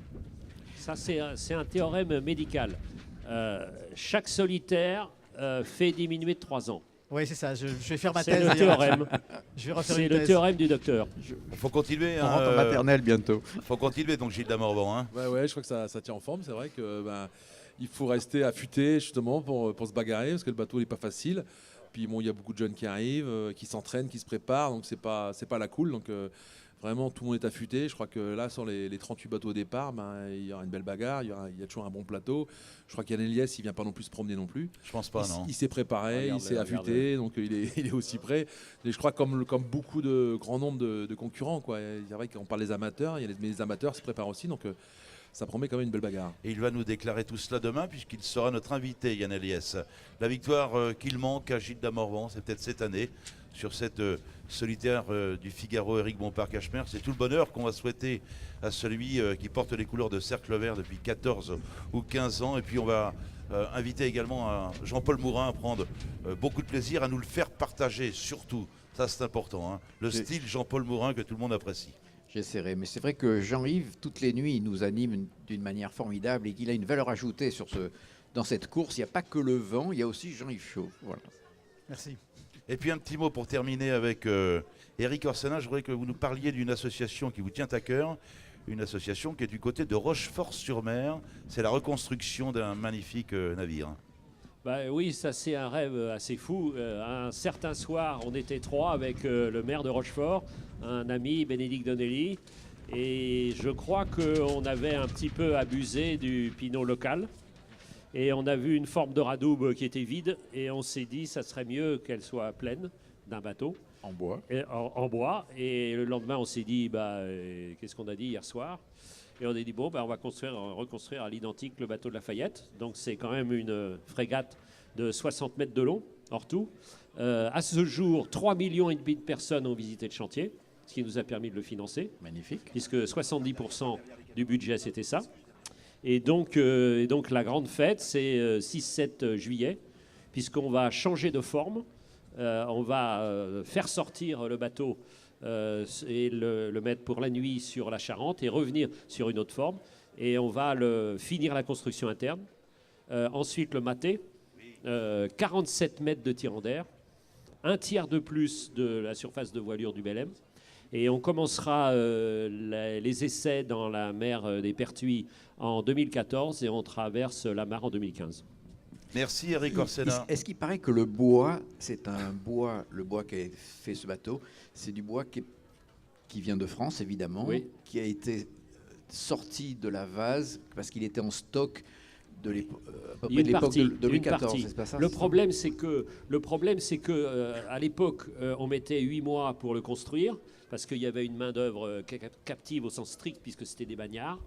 Ça, c'est un théorème médical. Chaque solitaire fait diminuer de 3 ans. Oui, c'est ça. Je vais faire ma thèse. C'est le théorème. Je vais refaire c'est une le thèse. théorème du docteur. Il faut continuer. On rentre en maternelle bientôt. Il faut continuer, donc Gilda Morvan. Hein. Ouais, je crois que ça tient en forme. C'est vrai que il faut rester affûté justement pour se bagarrer, parce que le bateau n'est pas facile. Puis bon, il y a beaucoup de jeunes qui arrivent, qui s'entraînent, qui se préparent, donc c'est pas la cool. Donc vraiment, tout le monde est affûté. Je crois que là, sur les 38 bateaux au départ, il y aura une belle bagarre, il y a toujours un bon plateau. Je crois qu'Yann Eliès, il vient pas non plus se promener non plus. Je pense pas, non. Il s'est préparé, il s'est affûté, donc il est aussi prêt. Et je crois comme beaucoup de grand nombre de concurrents, quoi. C'est vrai qu'on parle des amateurs, mais les amateurs se préparent aussi, donc ça promet quand même une belle bagarre. Et il va nous déclarer tout cela demain, puisqu'il sera notre invité, Yann Eliès. La victoire qu'il manque à Gilda Morvan, c'est peut-être cette année, sur cette solitaire du Figaro Éric Bompard-Cachemire. C'est tout le bonheur qu'on va souhaiter à celui qui porte les couleurs de Cercle Vert depuis 14 ou 15 ans. Et puis on va inviter également Jean-Paul Mourin à prendre beaucoup de plaisir, à nous le faire partager, surtout. Ça, c'est important. Hein. Le style Jean-Paul Mourin que tout le monde apprécie. J'essaierai, mais c'est vrai que Jean-Yves, toutes les nuits, il nous anime d'une manière formidable et qu'il a une valeur ajoutée dans cette course. Il n'y a pas que le vent, il y a aussi Jean-Yves Chauve. Voilà. Merci. Et puis un petit mot pour terminer avec Eric Orsena. Je voudrais que vous nous parliez d'une association qui vous tient à cœur, une association qui est du côté de Rochefort-sur-Mer. C'est la reconstruction d'un magnifique navire. Oui, ça c'est un rêve assez fou. Un certain soir, on était 3 avec le maire de Rochefort, un ami, Bénédicte Donnelly, et je crois qu'on avait un petit peu abusé du pinot local. Et on a vu une forme de radoube qui était vide, et on s'est dit ça serait mieux qu'elle soit pleine d'un bateau. En bois. En bois. Et le lendemain, on s'est dit, qu'est-ce qu'on a dit hier soir? Et on a dit, on va reconstruire à l'identique le bateau de Lafayette. Donc c'est quand même une frégate de 60 mètres de long, hors tout. À ce jour, 3,5 millions de personnes ont visité le chantier, ce qui nous a permis de le financer. Magnifique. Puisque 70% du budget, c'était ça. Et donc la grande fête, c'est 6-7 juillet. puisqu'on va changer de forme. On va faire sortir le bateau et le mettre pour la nuit sur la Charente et revenir sur une autre forme. Et on va finir la construction interne. Ensuite, le mâté, 47 mètres de tirant d'air, un tiers de plus de la surface de voilure du Belém. Et on commencera les essais dans la mer des Pertuis en 2014 et on traverse la mare en 2015. Merci Eric Orsena. Est-ce qu'il paraît que le bois qui a fait ce bateau, c'est du bois qui vient de France évidemment, oui, qui a été sorti de la vase parce qu'il était en stock de l'époque de Louis XIV, c'est pas ça? Le problème, c'est que à l'époque, on mettait 8 mois pour le construire parce qu'il y avait une main-d'œuvre captive au sens strict puisque c'était des bagnards.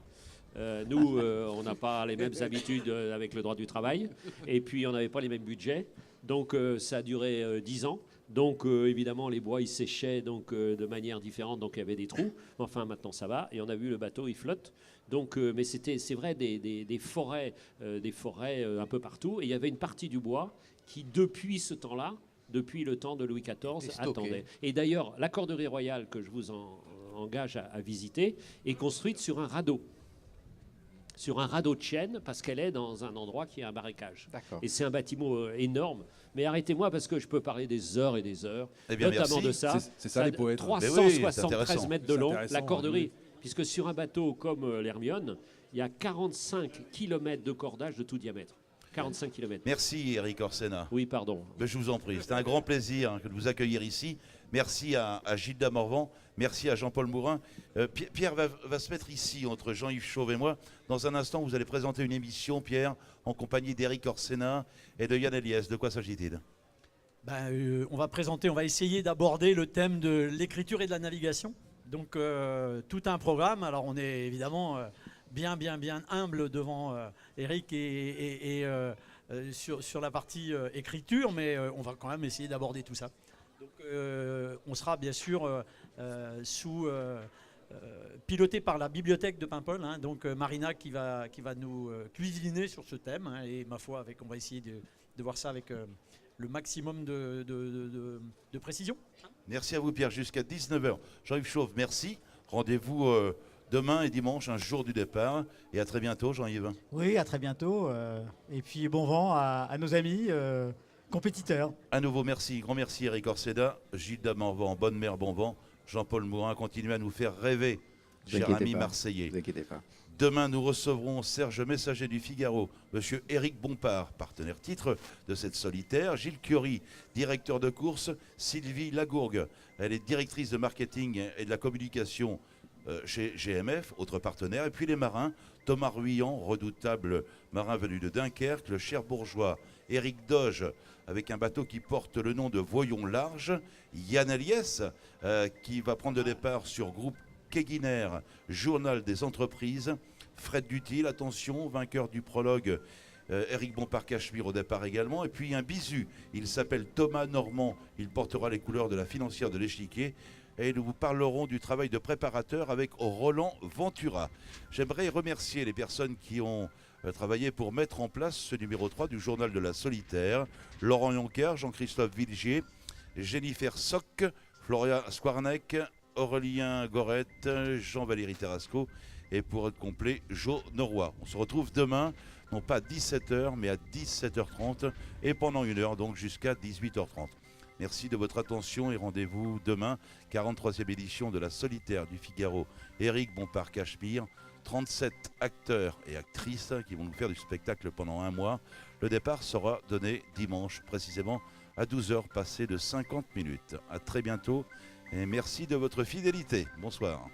Nous, on n'a pas les mêmes habitudes avec le droit du travail et puis on n'avait pas les mêmes budgets. Donc ça a duré 10 ans. Donc évidemment les bois ils séchaient donc de manière différente, donc il y avait des trous. Enfin maintenant ça va et on a vu le bateau il flotte. Donc mais c'est vrai des forêts un peu partout et il y avait une partie du bois qui depuis ce temps-là, depuis le temps de Louis XIV attendait. Et d'ailleurs la corderie royale que je vous engage à visiter est construite sur un radeau. Sur un radeau de chêne, parce qu'elle est dans un endroit qui est un marécage. Et c'est un bâtiment énorme. Mais arrêtez-moi, parce que je peux parler des heures et des heures, notamment de ça. C'est ça les poètes. 373 mètres de long, la corderie. Puisque sur un bateau comme l'Hermione, il y a 45 km de cordage de tout diamètre. 45 km. Merci Eric Orsena. Oui, pardon. Mais je vous en prie. C'était un grand plaisir de vous accueillir ici. Merci à Gilda Morvan. Merci à Jean-Paul Mourin. Pierre va se mettre ici entre Jean-Yves Chauve et moi. Dans un instant, vous allez présenter une émission, Pierre, en compagnie d'Eric Orsena et de Yann Eliès. De quoi s'agit-il? On va essayer d'aborder le thème de l'écriture et de la navigation. Donc tout un programme. Alors on est évidemment bien humble devant Eric et sur la partie écriture, mais on va quand même essayer d'aborder tout ça. Donc on sera bien sûr piloté par la bibliothèque de Paimpol, hein, donc Marina qui va nous cuisiner sur ce thème, hein, et ma foi on va essayer de voir ça avec le maximum de précision. Merci à vous Pierre, jusqu'à 19h. Jean-Yves Chauve, merci. Rendez-vous demain et dimanche, un jour du départ. Et à très bientôt Jean-Yves. Oui, à très bientôt. Et puis bon vent à nos amis compétiteurs. À nouveau, merci. Grand merci Eric Orsena, Gilda Morvan, bonne mère, bon vent. Jean-Paul Mourin, continuez à nous faire rêver, chers amis marseillais. Ne vous inquiétez pas. Demain, nous recevrons Serge Messager du Figaro, monsieur Éric Bompard, partenaire titre de cette solitaire, Gilles Curie, directeur de course, Sylvie Lagourgue, elle est directrice de marketing et de la communication chez GMF, autre partenaire, et puis les marins, Thomas Ruyant, redoutable marin venu de Dunkerque, le Cherbourgeois, Éric Doge, avec un bateau qui porte le nom de Voyons Large, Yann Eliès, qui va prendre le départ sur groupe Keguiner, journal des entreprises, Fred Dutil, attention, vainqueur du prologue, Éric Bompard-Cachemire au départ également, et puis un bisu, il s'appelle Thomas Normand, il portera les couleurs de la financière de l'échiquier, et nous vous parlerons du travail de préparateur avec Roland Ventura. J'aimerais remercier les personnes qui ont travaillé pour mettre en place ce numéro 3 du journal de la solitaire, Laurent Yonker, Jean-Christophe Vilgier, Jennifer Sock, Florian Squarnec, Aurélien Gorette, Jean-Valéry Terrasco et pour être complet, Jo Norroy. On se retrouve demain, non pas à 17h, mais à 17h30 et pendant une heure, donc jusqu'à 18h30. Merci de votre attention et rendez-vous demain, 43e édition de la solitaire du Figaro. Éric Bompard-Cachemire, 37 acteurs et actrices qui vont nous faire du spectacle pendant un mois. Le départ sera donné dimanche, précisément à 12h passées de 50 minutes. À très bientôt. Et merci de votre fidélité. Bonsoir.